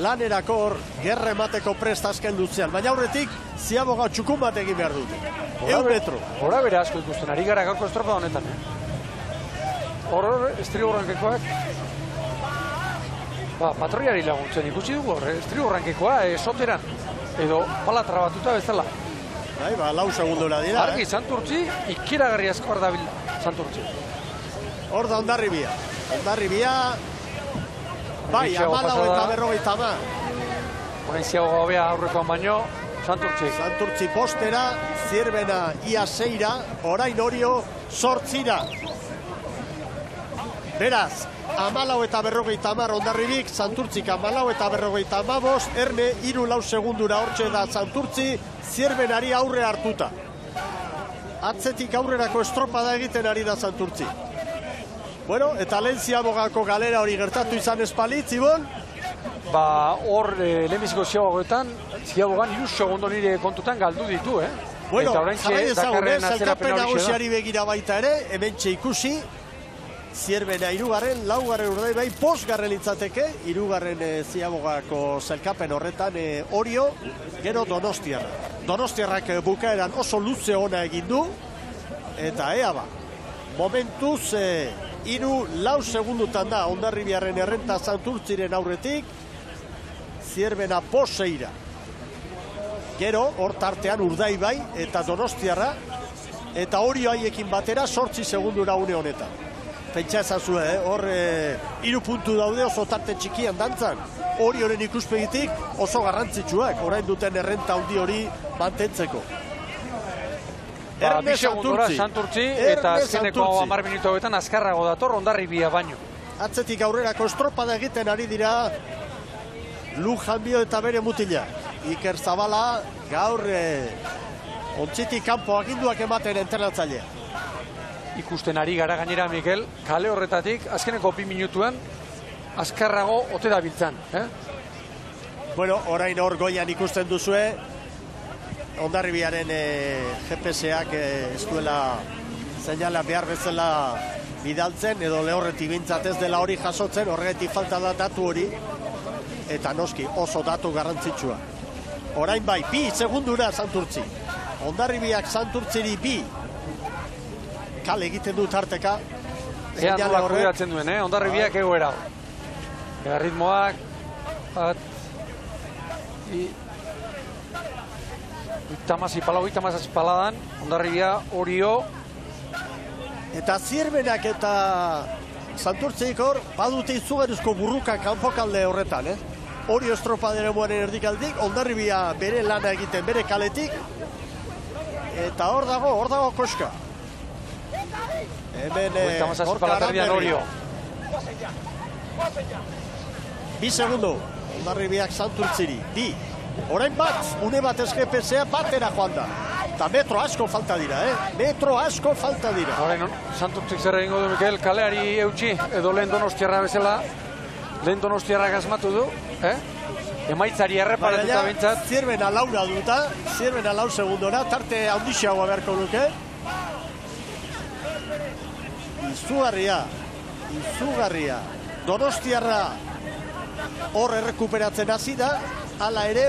lanerako hor gerra emateko prest azken luzean. Baina aurretik, Ziaboga txukun bat egin behar dute. 1 metro. Hora bere asko ikusten, ari gara gaurko estropa honetan. Hor, estrigo rankekoak, patroiari laguntzen ikusi dugu hor, estrigo rankekoa, soteran, edo pala trabatuta bezala. Bai, 4 segundura dira. Argi, Santurtzi, ikeragarri asko ardabil Santurtzi. Hor da Hondarribia. Hondarribia, bai, 14 eta 50. Horain Ziaboga hobea aurrekoan baino, Santurtzi. Santurtzi postera, Zierbena ia 6, orain Orio 8. Beraz, 14 eta 50 Hondarribik, Santurtzik 14 eta 55, Erne 3-4 segundura hortxe da Santurtzi, Zierbenari aurre hartuta. Atzetik aurrerako estropada egiten ari da Santurtzi. Bueno, eta lehen Ziabogako galera hori gertatu izan espalitz, Ibon? Hor, lehenbiziko Ziabogoetan, Ziabogan 3 segundo nire kontutan galdu ditu, Bueno, jarrai ezagun, zailkapen nagusiari begira baita ere, hementxe ikusi, Zierbena 3, 4 Urdaibai, 5 litzateke, 3 Ziabogako zailkapen horretan Orio, gero Donostiarra. Donostiarrak bukaeran oso luze ona egin du, eta momentuz 3-4 segundutan da Hondarribiaren errenta Santurtziren aurretik, Zierbena 6. Gero, hor tartean Urdaibai eta Donostiarra, eta Orio haiekin batera 8 segundura une honetan. Pentsa ezazue, hor 3 puntu daude oso tarte txikian dantzan. Orioren ikuspegitik oso garrantzitsuak, orain duten errenta handi hori mantentzeko. Erne Santurtzi, eta azkeneko 10 minutuetan azkarrago dator Hondarribia baino. Atzetik aurrerako estropada egiten ari dira Lujanbio eta bere mutila. Iker Zabala gaur Ontzitik kanpo aginduak ematen entrenatzailea. Ikusten ari gara gainera, Mikel, kale horretatik, azkeneko 2 minutuan, azkarrago ote da biltzan. Bueno, orain hor goian ikusten duzue, Hondarribiaren GPS-ak ez duela seinala behar bezala bidaltzen, edo lehorretik bintzat ez dela hori jasotzen, horregatik falta da datu hori, eta noski oso datu garrantzitsua. Orain bai, 2 segundura Santurtzi. Hondarribiak Santurtziri 2 kale egiten du tarteka. Ean nola kudeatzen duen, Hondarribiak egoera. Ritmoak, Itamaz paladan, Hondarribia, Orio. Eta Zierbenak eta Santurtzik hor, badute izugarrizko burruka kanpokalde horretan, Orio estropadere moaren erdikaldik, Hondarribia bere lana egiten, bere kaletik. Eta hor dago koska. Hemen hor Karanberri. 2 segundo, Hondarribiak Santurtziri, 2. Orain bat, une bat SGPS-a batera joan da. Eta metro asko falta dira, Metro asko falta dira. Orain, Santurtzik zer egingo du, Mikel, kaleari eutxi, edo lehen Donostiarra bezala, lehen Donostiarrak asmatu du, Emaitzari erreparatuta bintzat. Zierbena laura duta, Zierbena lau segundora, tarte handixeagoa beharko duke. Izugarria. Donostiarra hor errekuperatzen hasi da, hala ere,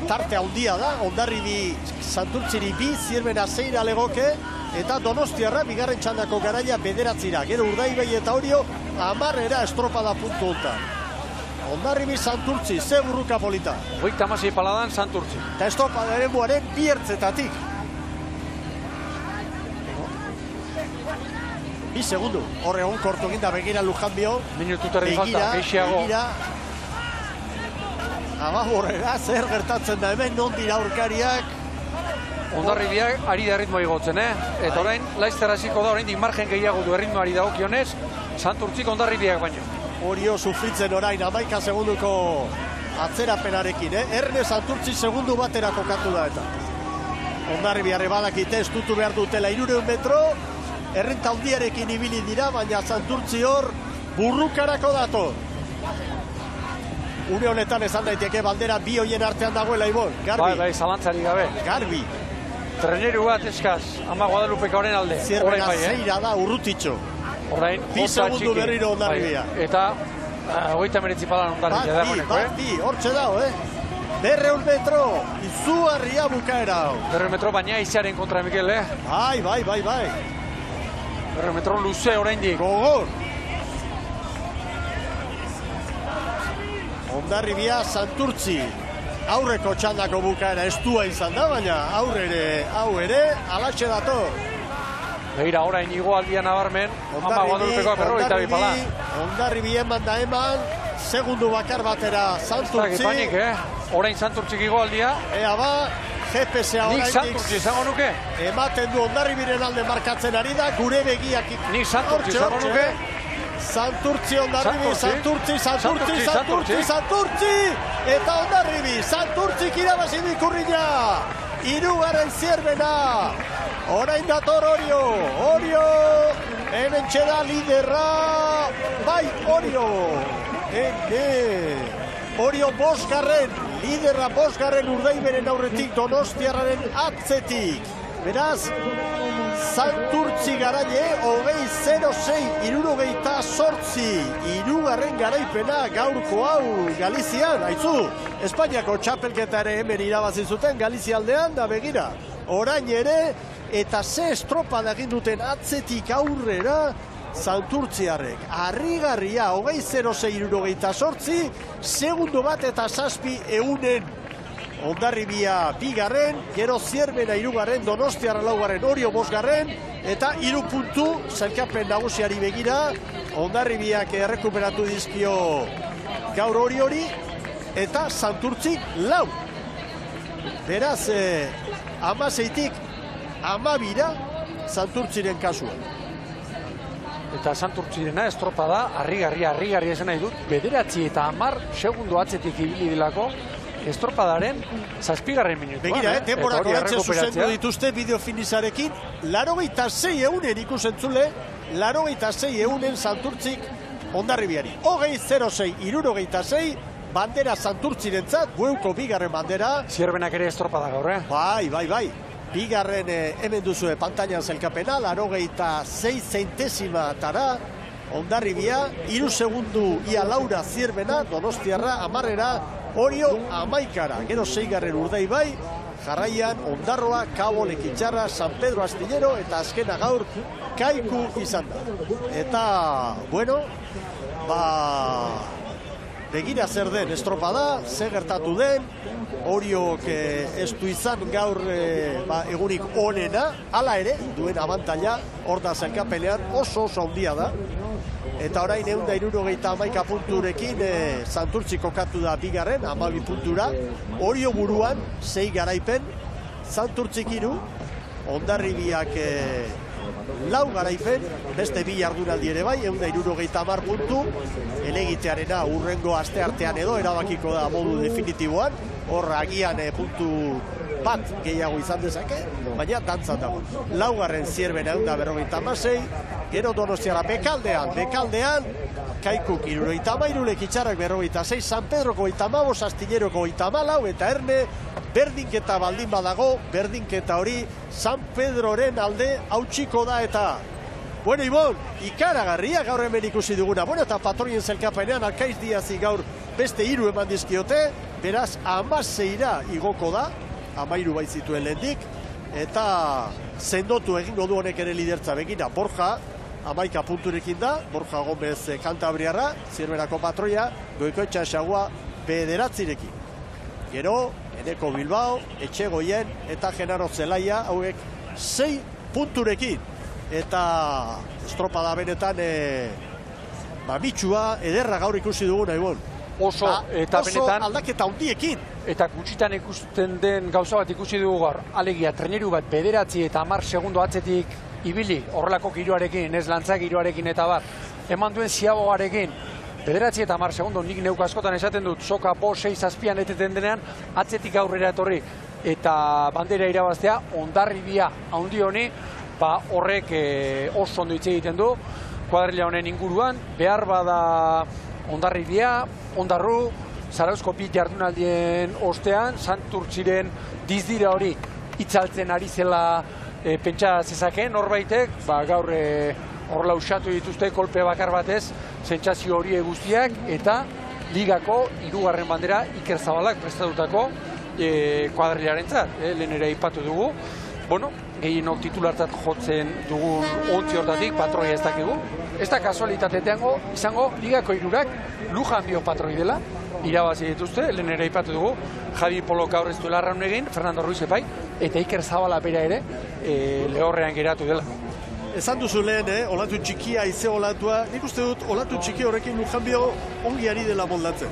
tarte handia da, Hondarribi Santurtziri 2, Zierbena 6 legoke, eta Donostiarra bigarren txandako garaia 9. Gero Urdaibai eta Orio 10 estropada puntu hontan. Hondarribi Santurtzi, ze burruka polita. 36 paladan Santurtzi. Eta estropada ere muaren 2 ertzetatik. 2 segundu. Horre egun kortu eginda begira Lujanbio. Minutu terdi falta, geixiago. Ababorrera, zer gertatzen da hemen, non dira aurkariak. Hondarribiak ari da ritmo igotzen, Eta orain, laizzer hasiko da, orain margen gehiago du erritmoari dagokionez, Santurtzik Hondarribiak baino. Orio sufritzen orain, 11 segunduko atzerapenarekin, Erne Santurtzi segundu batera kokatu da eta. Hondarribiarre badakite, estutu behar dutela 300 metro, errenta handiarekin ibili dira, baina Santurtzi hor burrukarako dato. Une honetan esan daiteke bandera 2 hoien artean dagoela Ibon, garbi. Bai, zalantzari gabe. Garbi. Treneru bat eskaz, Ama Guadalupeka horren alde. Zierbena zeira da urrutitxo. Orain, 2 segundu berriro Hondarribia. Eta, 39 palan Hondarribia dagoeneko, Bat, hortxe dago, 200 metro, izugarria bukaera. 200 metro, baina izearen kontra, Mikel, Bai. 200 metro luze oraindik. Gogor. Hondarribia Santurtzi. Aurreko txandako bukaera estua izan da, baina hau ere, alatxe dato. Begira, orain igualdia nabarmen, Ama Guadalupeko 42 pala. Hondarribi eman da eman, segundu bakar batera Santurtzi. Orain Santurtzik igualdia. Ea ba, GPS-a orain. Nik Santurtzi izango nuke. Ematen du Hondarribiren alde markatzen ari da, gure begiak. Nik Santurtzi izango nuke. Santurtzi, Hondarribi, Santurtzi, eta Hondarribi, Santurtzik irabazi dikurrina, 3. Zierbena, orain dator Orio, hemen txeda liderra, bai Orio, Orio 5. Liderra 5. Urdaiberen aurretik Donostiarraren atzetik, beraz, Santurtzi garaile, 20.06, 3. Garaipena gaurko hau Galizian, haitzu, Espainiako txapelketa ere hemen irabazi zuten Galizia aldean, da begira, orain ere, eta ze estropa egin duten atzetik aurrera, Santurtziarrek, harrigarria, 20.06, segundu bat eta 7 eunen. Hondarribia 2, gero Zierbena 3, Donostiarra 4, Orio 5, eta 3 puntu sailkapen nagusiari begira. Hondarribiak errekuperatu dizkio gaur hori, eta Santurtzik 4. Beraz, 16tik 12 Santurtziren kasua. Eta Santurtzirena estropada, harrigarria esan nahi dut, 9 eta 10 segundu atzetik ibili dilako, estropadaren 7. minutuan. Begira, denborak horretze zuzendu dituzte bideo finizarekin, 86 ikusentzule, 86 Santurtzik Hondarribiari. 20-06-66, bandera Santurtzirentzat, Bueuko bigarren bandera. Zierbenak ere estropada gaur, Bai. Bigarren hemen duzue pantailan zelkapena, 86 zentesimatara, Hondarribia, 3 segundu ia Laura Zierbena, Donostiarra, Amarrera, Orio, 11-ara. Gero 6. Urdaibai, jarraian Ondarroa, Kabo, Lekitxarra, San Pedro Astillero, eta azkena gaur Kaiku izan da. Eta, bueno, begira zer den estropada, zer gertatu den, Oriok ez du izan gaur egunik onena, hala ere, duen abantaila, hor da zelkapenean oso handia da. Eta orain 161 punturekin Santurtzi kokatu da bigarren, 12 puntura, Orio buruan, 6 garaipen, Santurtzik 3, Hondarribiak 4 garaipen, beste 2 jardunaldi ere bai, 160 puntu, elegitearena urrengo asteartean edo erabakiko da modu definitiboan, hor agian puntu bat gehiago izan dezake, baina dantzan dago. 4. Zierbena 156, gero Donostiara bekaldean, Kaikuk 73, Lekitxarrak 46, San Pedroko 55, Astilleroko 54, eta Erne berdinketa baldin badago, berdinketa hori San Pedroren alde hautsiko da eta. Bueno, Ibon, ikaragarria gaur hemen ikusi duguna. Bueno, eta patroien zelkapenean Arkaiz Diazi gaur beste 3 eman dizkiote, beraz 16-ra igoko da, 13 baitzituen lehendik, eta sendotu egingo du honek ere lidertza. Begira, Borja 11 punturekin da, Borja Gomez Kantabriarra, Zierberako patroia, Goikoetxa Xagua 9-rekin. Gero, Eneko Bilbao, Etxegoien eta Genaro Zelaia, hauek 6 punturekin. Eta estropada benetan bitxua ederra gaur ikusi duguna, Ibon. Oso benetan aldaketa handiekin. Eta gutxitan ikusten den gauza bat ikusi dugu gaur. Alegia, treneru bat 9 eta 10 segundo atzetik ibili, horrelako giroarekin, ez lantzak giroarekin eta bar, eman duen ziabogarekin, 9 eta 10 segundo, nik neuk askotan esaten dut, soka 5-6 zazpian eteten denean, atzetik aurrera etorri, eta bandera irabaztea, Hondarribia handi honi, horrek oso ondo hitz egiten du, kuadrilla honen inguruan, behar bada Hondarribia, Ondarru, Zarauzko 2 jardunaldien ostean, Santurtziren dizdira hori itzaltzen ari zela pentsa zezakeen norbaitek, gaur horrela usatu dituzte kolpe bakar batez, sentsazio hori guztiak, eta ligako 3. bandera Iker Zabalak prestatutako kuadrilarentzat, lehen ere aipatu dugu. Bueno, gehienok titulartzat jotzen dugun ontzi hortatik, patroia ez dakigu. Ez da kasualitateteango izango ligako 3-ak Lujan bio patroi dela, irabazi dituzte, lehen ere aipatu dugu, Javi Polok gaur ez duela arraun egin, Fernando Ruiz epai, eta Iker Zabala bera ere lehorrean geratu dela. Esan duzu lehen, olatu txikia, ize olatua, nik uste dut olatu txiki horrekin Lujan bio ongi ari dela moldatzen.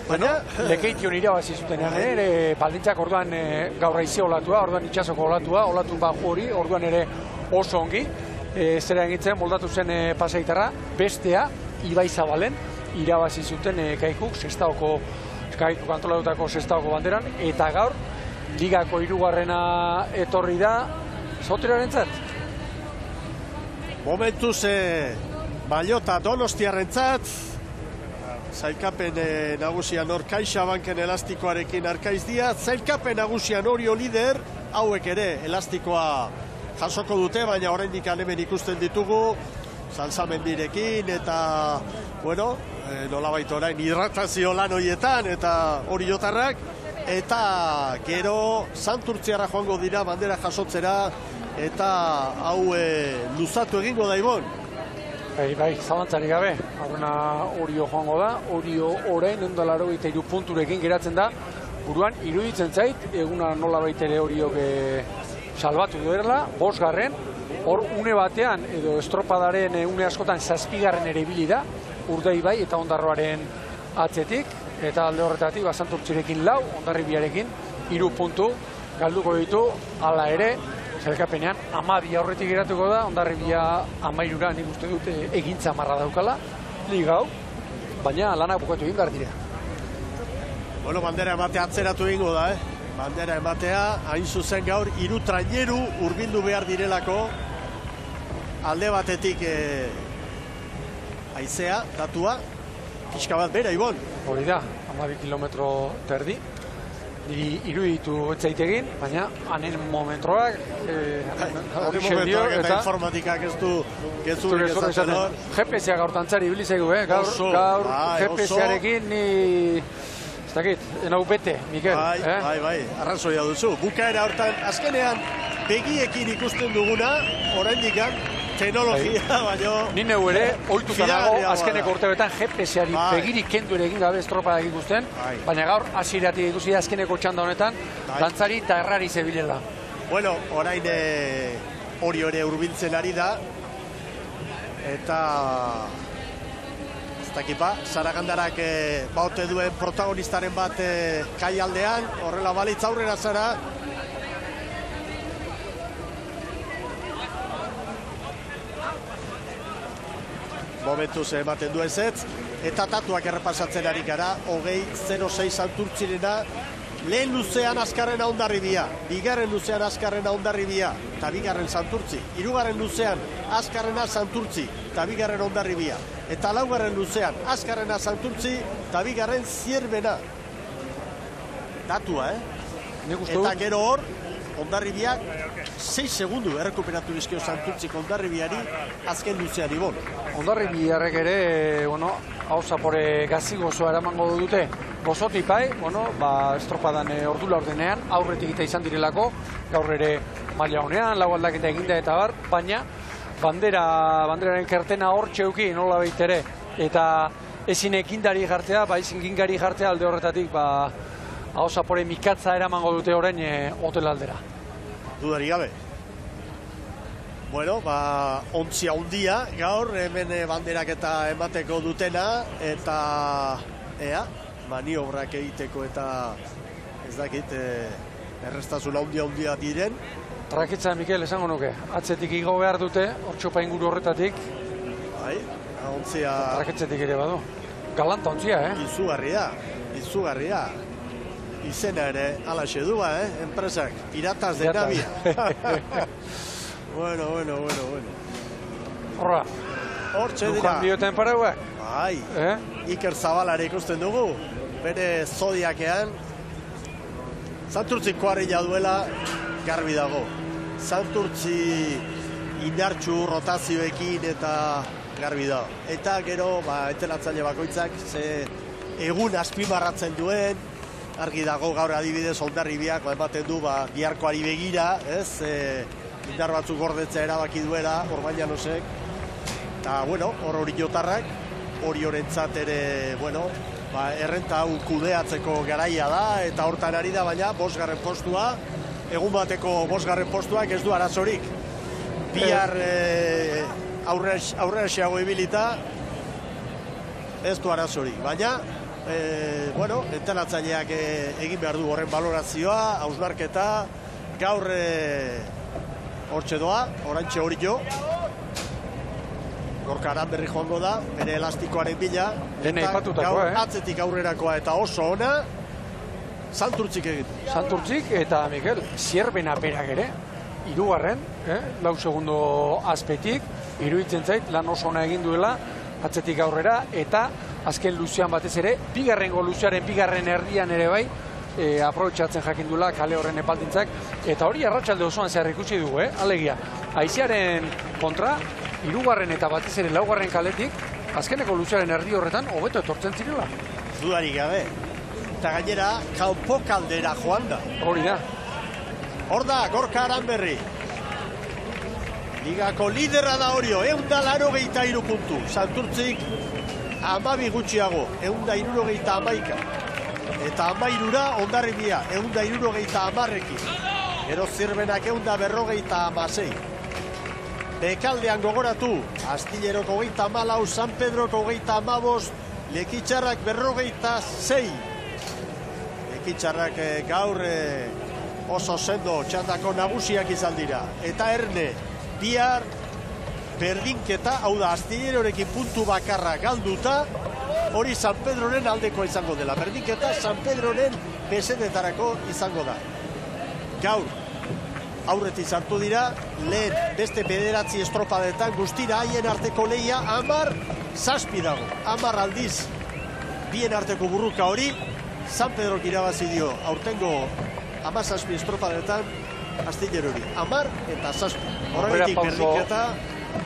Baina, Lekeition irabazi zuten ere, baldintzak orduan gaur haize olatua, orduan itxasoko olatua, olatu baju hori, orduan ere oso ongi, zera egitzen moldatu zen pasaitarra, bestea, Ibai Zabalen, irabazi zuten Kaikuk, Kaikuk antolatutako sextaoko banderan, eta gaur, ligako 3. etorri da, Zauteriarentzat. Momentuz, Ballota Donostiarrentzat, zailkapen nagusian hor CaixaBanken elastikoarekin Arkaiz Diaz, zailkapen nagusian Orio lider, hauek ere elastikoa jasoko dute, baina oraindik hemen ikusten ditugu, Salsamendirekin eta, bueno, nolabait orain hidratazio lan horietan eta Oriotarrak, eta gero Santurtziarra joango dira bandera jasotzera, eta hau luzatu egingo da, Ibon. Bai, zalantzari gabe, arruna Orio joango da, Orio orain 183 punturekin geratzen da, buruan iruditzen zait, eguna nolabait ere Oriok salbatu duela, 5. Hor une batean, edo estropadaren une askotan 7. ere ibili da, Urdaibai eta Ondarroaren atzetik, eta alde horretatik Santurtzirekin 4, Hondarribiarekin 3 puntu galduko ditu, hala ere, zelkapenean 12 aurretik geratuko da, Hondarribia 13, nik uste dut egintza marra daukala, ligau, baina lanak bukatu egin behar dira. Bueno, bandera ematea atzeratu egingo da, Bandera ematea, hain zuzen gaur, 3 traineru hurbildu behar direlako. Alde batetik haizea, datua, pixka bat bera, Ibon. Hori da, 12 kilometro terdi. Iruditu etzaitekin, baina hanen momentroak eta informatikak ez du gezurik ezatzen hor. GPS-a gaur tantzari ibilizaigu, gaur GPS-arekin ni ez dakit, enau bete, Mikel. Bai, arrazoia duzu. Bukaera hortan, azkenean begiekin ikusten duguna, oraindikan, teknologia, baino... Ni neu ere, ohituta nago, azkeneko urtebetan GPS-ari begirik kendu ere egin gabe estropada ikusten, baina gaur hasieratik ikusi azkeneko txanda honetan, dantzari eta errari zebilela. Bueno, orain hori ere hurbiltzen ari da, eta ez dakipa, Saragandarak baute duen protagonistaren bat kai aldean, horrela balitz aurrera zara. Momentuz ematen du ezetz, eta datuak errepasatzen ari gara, 20.06 Santurtzirena, lehen luzean azkarrena Hondarribia, bigarren luzean azkarrena Hondarribia, eta bigarren Santurtzi, hirugarren luzean azkarrena Santurtzi, eta bigarren Hondarribia, eta laugarren luzean azkarrena Santurtzi, eta bigarren Zierbena. Datua, Eta gero hor, Hondarribiak 6 segundu errekuperatu bizkio Santurtzik Hondarribiari azken luzean, Ibon. Hondarribiarrek ere, hau zapore gazi gozoa eramango dute. Gozotik estropadan ordula ordenean, aurretik eta izan direlako, gaur ere maila honean, lau aldaketa eginda eta bar, baina banderaren kertena hor txeuki, nola baitere, eta ezin ekindari jartzea, ezin gingari jartzea alde horretatik, hau zapore mikatza eramango dute orain hotel aldera. Dudari gabe. Bueno, ontzia hundia, gaur, hemen banderak eta emateko dutena, eta maniobrak egiteko eta ez dakit, errestazuna hundia diren. Traketza, Mikel, esango nuke, atzetik igo behar dute, hortxopa inguru horretatik. Bai, ontzia... Traketzetik ere badu. Galanta ontzia, Izugarria. Izena ere, alaxe du enpresak, piratas de Navia. Bueno. Horra. Hortxe dira. Dukan bioten parauak. Bai, Iker Zabalare ikusten dugu, bere zodiakean. Santurtzi koarrila duela, garbi dago. Santurtzi indartxu rotazioekin eta garbi dago. Eta gero, entelatzaile bakoitzak, ze egun azpimarratzen duen, argi dago gaur adibidez Hondarribiak ematen du biharkoari begira, indar batzuk gordetzea erabaki duela, Orbañanosek, eta, hor hori jotarrak, hori horentzat ere, errenta hau kudeatzeko garaia da, eta hortan ari da, baina 5. postua, egun bateko 5. postuak ez du arazorik. Bihar aurrera xeago ibilita, ez du arazorik, baina, entelatzaileak egin behar du horren balorazioa, hausnarketa, gaur hortxe doa, orantxe hori jo, Gorka Aranberri joango da, bere elastikoaren bila, eta gaur atzetik aurrerakoa eta oso ona, Santurtzik egin. Santurtzik eta, Mikel, Zierbena berak ere, 3. 4 segundo azpetik, iruditzen zait, lan oso ona egin duela, atzetik aurrera, eta azken luzean batez ere, 2. luzearen 2. erdian ere bai, aprobetxatzen jakin duela kale horren epaldintzak, eta hori arratsalde osoan zehar ikusi dugu, alegia. Haizearen kontra, 3. eta batez ere 4. kaletik, azkeneko luzearen erdi horretan, hobeto etortzen zirela. Dudarik gabe. Eta gainera, kanpokaldera joan da. Hori da. Hor da, Gorka Aranberri. Ligako lidera da Orio, 183 puntu. Santurtzik 12 gutxiago, 171. Eta 13ra Hondarribia, 170ekin. Gero Zierbenak 156. Bekaldean gogoratu, Astilleroko 34, San Pedroko 35, Lekitxarrak 46. Lekitxarrak gaur oso sendo txandako nagusiak izan dira. Eta Erne, bihar berdinketa, hau da, Astillerrekin puntu bakarra galduta, hori San Pedroren aldeko izango dela. Berdinketa San Pedroren mesedetarako izango da. Gaur, aurretik sartu dira, lehen beste 9 estropadetan guztira haien arteko lehia 10-7 dago. 10 aldiz bien arteko burruka hori, San Pedrok irabazi dio aurtengo 17 estropadetan Astilerori. 10 eta 7. Horregatik berdinketa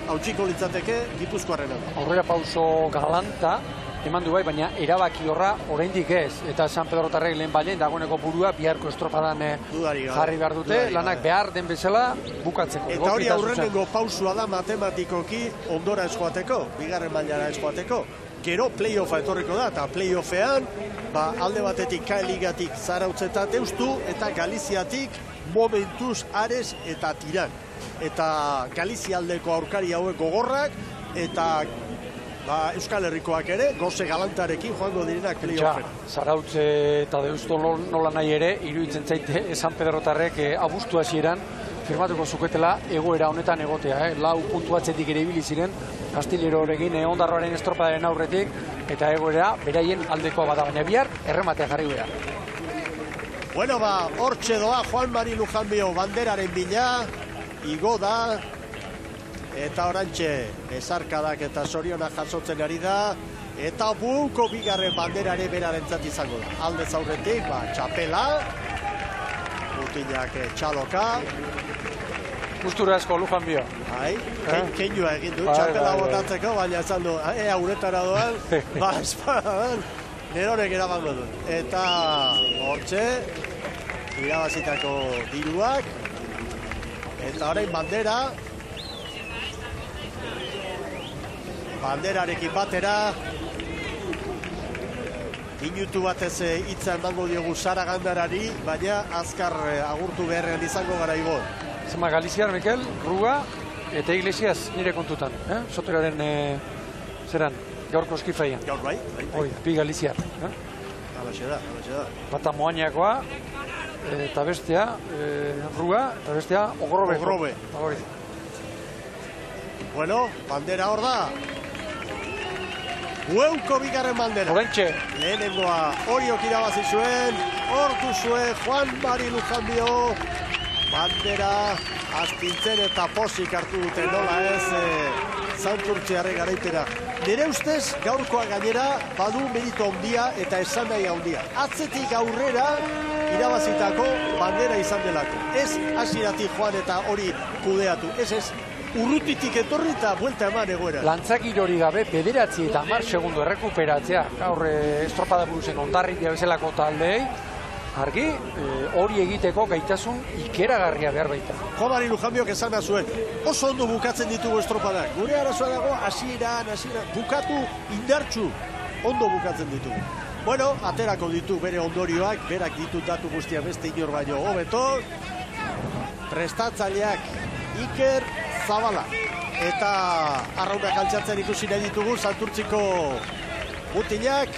hautsiko litzateke Gipuzkoarrena. Aurrera pauso galanta eman du bai, baina erabaki horra oraindik ez. Eta San Pedrotarrek lehen balen dagoeneko burua biharko estropadan jarri behar dute, lanak behar den bezala bukatzeko. Eta hori aurrenengo pausua da matematikoki ondora eskoateko, bigarren mailara eskoateko. Gero play-offa etorriko da, eta play-offean alde batetik K-ligatik Zarautzetat eustu, eta Galiziatik momentuz Ares eta Tiran. Eta Galizia aldeko aurkari hauek gogorrak, eta Euskal Herrikoak ere, goze galantarekin joango direnak play-offen. Zarautze eta Deusto nola nahi ere, iruditzen zaite San Pedrotarrek abuztu hasieran firmatuko zuketela egoera honetan egotea. 4 puntuatzetik ere ibili ziren, Astilerorekin Ondarroaren estropadaren aurretik, eta egoera beraien aldekoa bada, baina bihar errematea jarri behar. Bueno, hortxe doa Juan Mari Lujanbio banderaren bila, igo da, eta orantxe ezarkadak eta zorionak jasotzen ari da, eta buko bigarren banderare berarentzat izango da. Aldez aurretik, txapela, mutilak txaloka. Gustura asko Lujanbio. Keinua egin du, txapela botatzeko, baina esan du, uretara doan, espadan, neronek erabango du. Eta hortxe, irabazitako diruak, eta orain banderarekin batera, minutu batez hitza emango diogu Saragandarari, baina azkar agurtu beharrean izango gara igo. Zema Galiziar, Mikel, Ruga eta Iglesias nire kontutan, Soteraren zeran, gaurko eskifaian. Gaur bai. Bi Galiziar. Alaxe da. Bata Moañakoa, eta bestea Ruga, eta bestea Ogrobe. Bueno, bandera hor da. Ueuko bigarren bandera. Orentxe. Lehenengoa Oriok irabazi zuen, hor duzue Juan Mari Lujanbio. Bandera astintzen eta posik hartu dute, nola ez Santurtziarre garaipena. Nire ustez gaurkoa gainera badu merito handia eta esan nahi handia. Atzetik aurrera irabazitako bandera izan delako. Ez hasieratik joan eta hori kudeatu. Ez, urrutitik etorri eta buelta eman egoera. Lantzakir hori gabe, 9 eta 10 segundo errekuperatzea. Gaur estropada buruzen ondarritia bezalako taldei. Argi, hori egiteko gaitasun ikeragarria behar baita. Juan Mari Lujanbiok esana zuen, oso ondo bukatzen ditugu estropadak. Gure arazoa dago, hasieran, bukatu indartsu, ondo bukatzen ditugu. Bueno, aterako ditu bere ondorioak, berak ditu datu guztia beste inor baino hobeto. Prestatzaileak Iker Zabala. Eta arraunak altxatzen ikusi nahi ditugu, Santurtziko mutilak.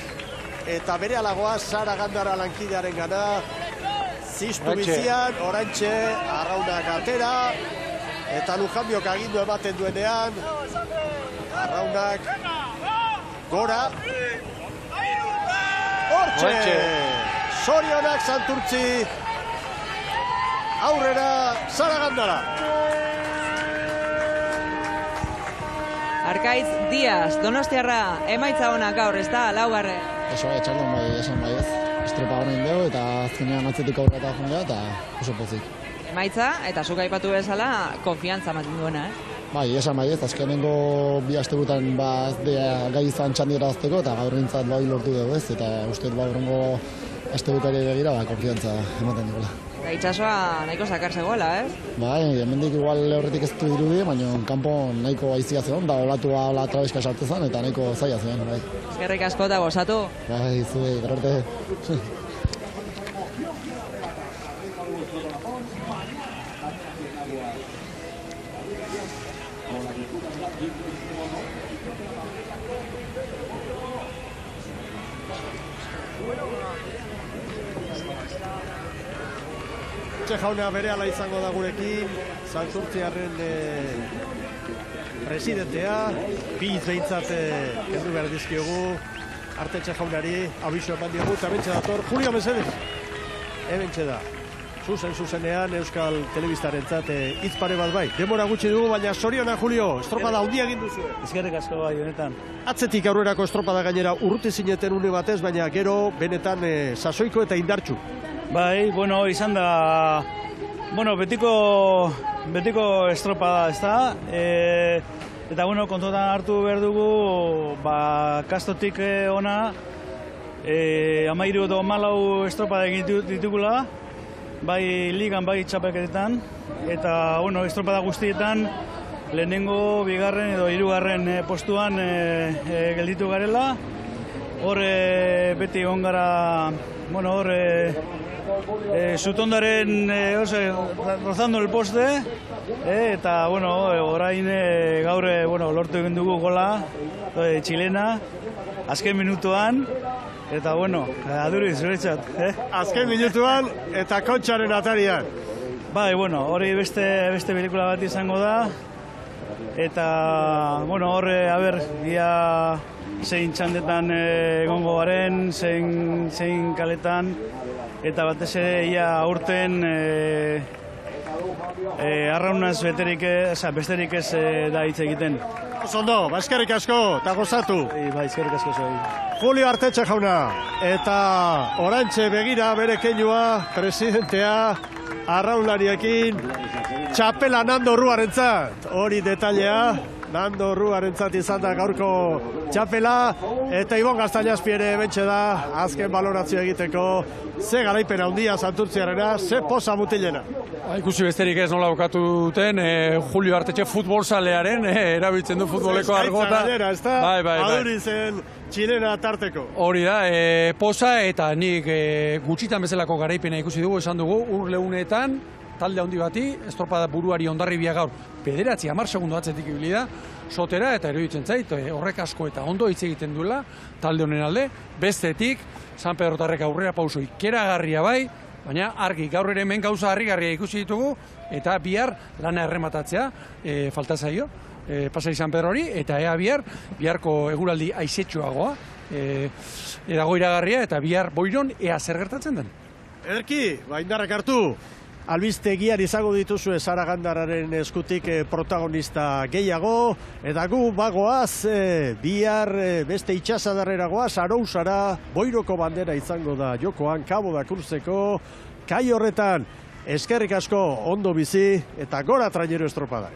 Eta bere alagoa Saragandara lankidearen gana, ziztu bizian, orantxe, arraunak atera, eta Lujanbiok agindu ematen duenean, arraunak gora, hortxe, zorionak Santurtzi, aurrera Saragandara. Arkaitz Diaz, Donostiarra, emaitza honak gaur, ez da, laugarre. Eso, etxaldon bai, esan bai ez. Estropa honen dugu eta azkenean atzetik aurreta jundea eta oso pozik. Emaitza, eta zuk aipatu bezala, konfiantza ematen duena, Bai, esan bai ez, azkenengo 2 astebutan gai izan txandira azteko eta gaur nintzat bai lortu dugu ez, eta uste horrengo astebutari begira konfiantza ematen dugula. Gaitxasoa nahiko zakar zegoela, ez? Bai, hemendik igual horretik ez du dirudi, baina kanpo nahiko aizia zegoen, da olatua ola trabeska sartu zen, eta nahiko zaila zen, bai. Eskerrik asko eta gozatu. Bai, zuei, gerarte. Jauna berehala izango da gurekin, Santurtziarren presidentea, bi hitz behintzat kendu behar dizkiogu, Artetxe jaunari abisu eman diogu, eta bentsa dator, Julio Mesedez. Ebentxe da. Zuzenean Euskal Telebistarentzat hitz pare bat bai. Demora gutxi dugu, baina soriona, Julio, estropada handia egin duzu. Eskerrik asko bai, benetan. Atzetik aurrerako estropada gainera urruti zineten une batez, baina gero benetan sasoiko eta indartsu. Bai, bueno, izan da, bueno, betiko estropada, ez da? Eta, bueno, kontutan hartu behar dugu, kastotik ona, 13 edo 14 estropada egin ditugula, bai ligan, bai txapelketetan, eta, bueno, estropada guztietan, lehenengo, bigarren edo hirugarren postuan gelditu garela. Hor beti egon gara, bueno, hor zutondaren rozando el poste, eta, bueno, orain gaur lortu egin dugu gola, txilena, azken minutuan, eta, bueno, aduriz, zuretzat. Azken minutuan eta kontxaren atarian. Bai, bueno, hori beste pelikula bat izango da, eta, bueno, horre, ia zein txandetan egongo garen, zein kaletan, eta batez ere ia aurten arraunaz besterik ez da hitz egiten. Ondo, eskerrik asko, eta gozatu. Bai, eskerrik asko zoi. Julio Artetxe jauna, eta orantxe begira bere keinua, presidentea, arraunlariekin, txapela Nando Ruarentzat, hori detailea, Nando Ruarentzat izan da gaurko txapela, eta Ibon Gaztañazpi ere bentxe da, azken balorazio egiteko, ze garaipen handia Santurtziarena, ze poza mutilena. Ikusi besterik ez nola bukatu duten, Julio Artetxe futbolzalearen, erabiltzen du futboleko argota. Bai. Adurizen txilena tarteko. Hori da, poza eta nik gutxitan bezalako garaipena ikusi dugu, esan dugu, urleunetan, talde handi bati, estropada buruari Hondarribia gaur, 9-10 segundo atzetik ibili da, sotera eta eruditzen zait, horrek asko eta ondo hitz egiten duela, talde honen alde, bestetik, San Pedrotarrek aurrera pauso ikeragarria bai, baina argi, gaur ere hemen gauza harrigarria ikusi ditugu, eta bihar lana errematatzea falta zaio, Pasai San Pedrori, eta biharko eguraldi aizetsuagoa, dago iragarria, eta bihar Boiron ea zer gertatzen den. Ederki, indarrak hartu, albistegian izango dituzue Zaragandarraren eskutik protagonista gehiago, eta gu bagoaz, bihar beste itxasadarrera goaz, Arousara, Boiroko bandera izango da jokoan, Cabo da Cruzeko, kai horretan, eskerrik asko ondo bizi, eta gora trainero estropada.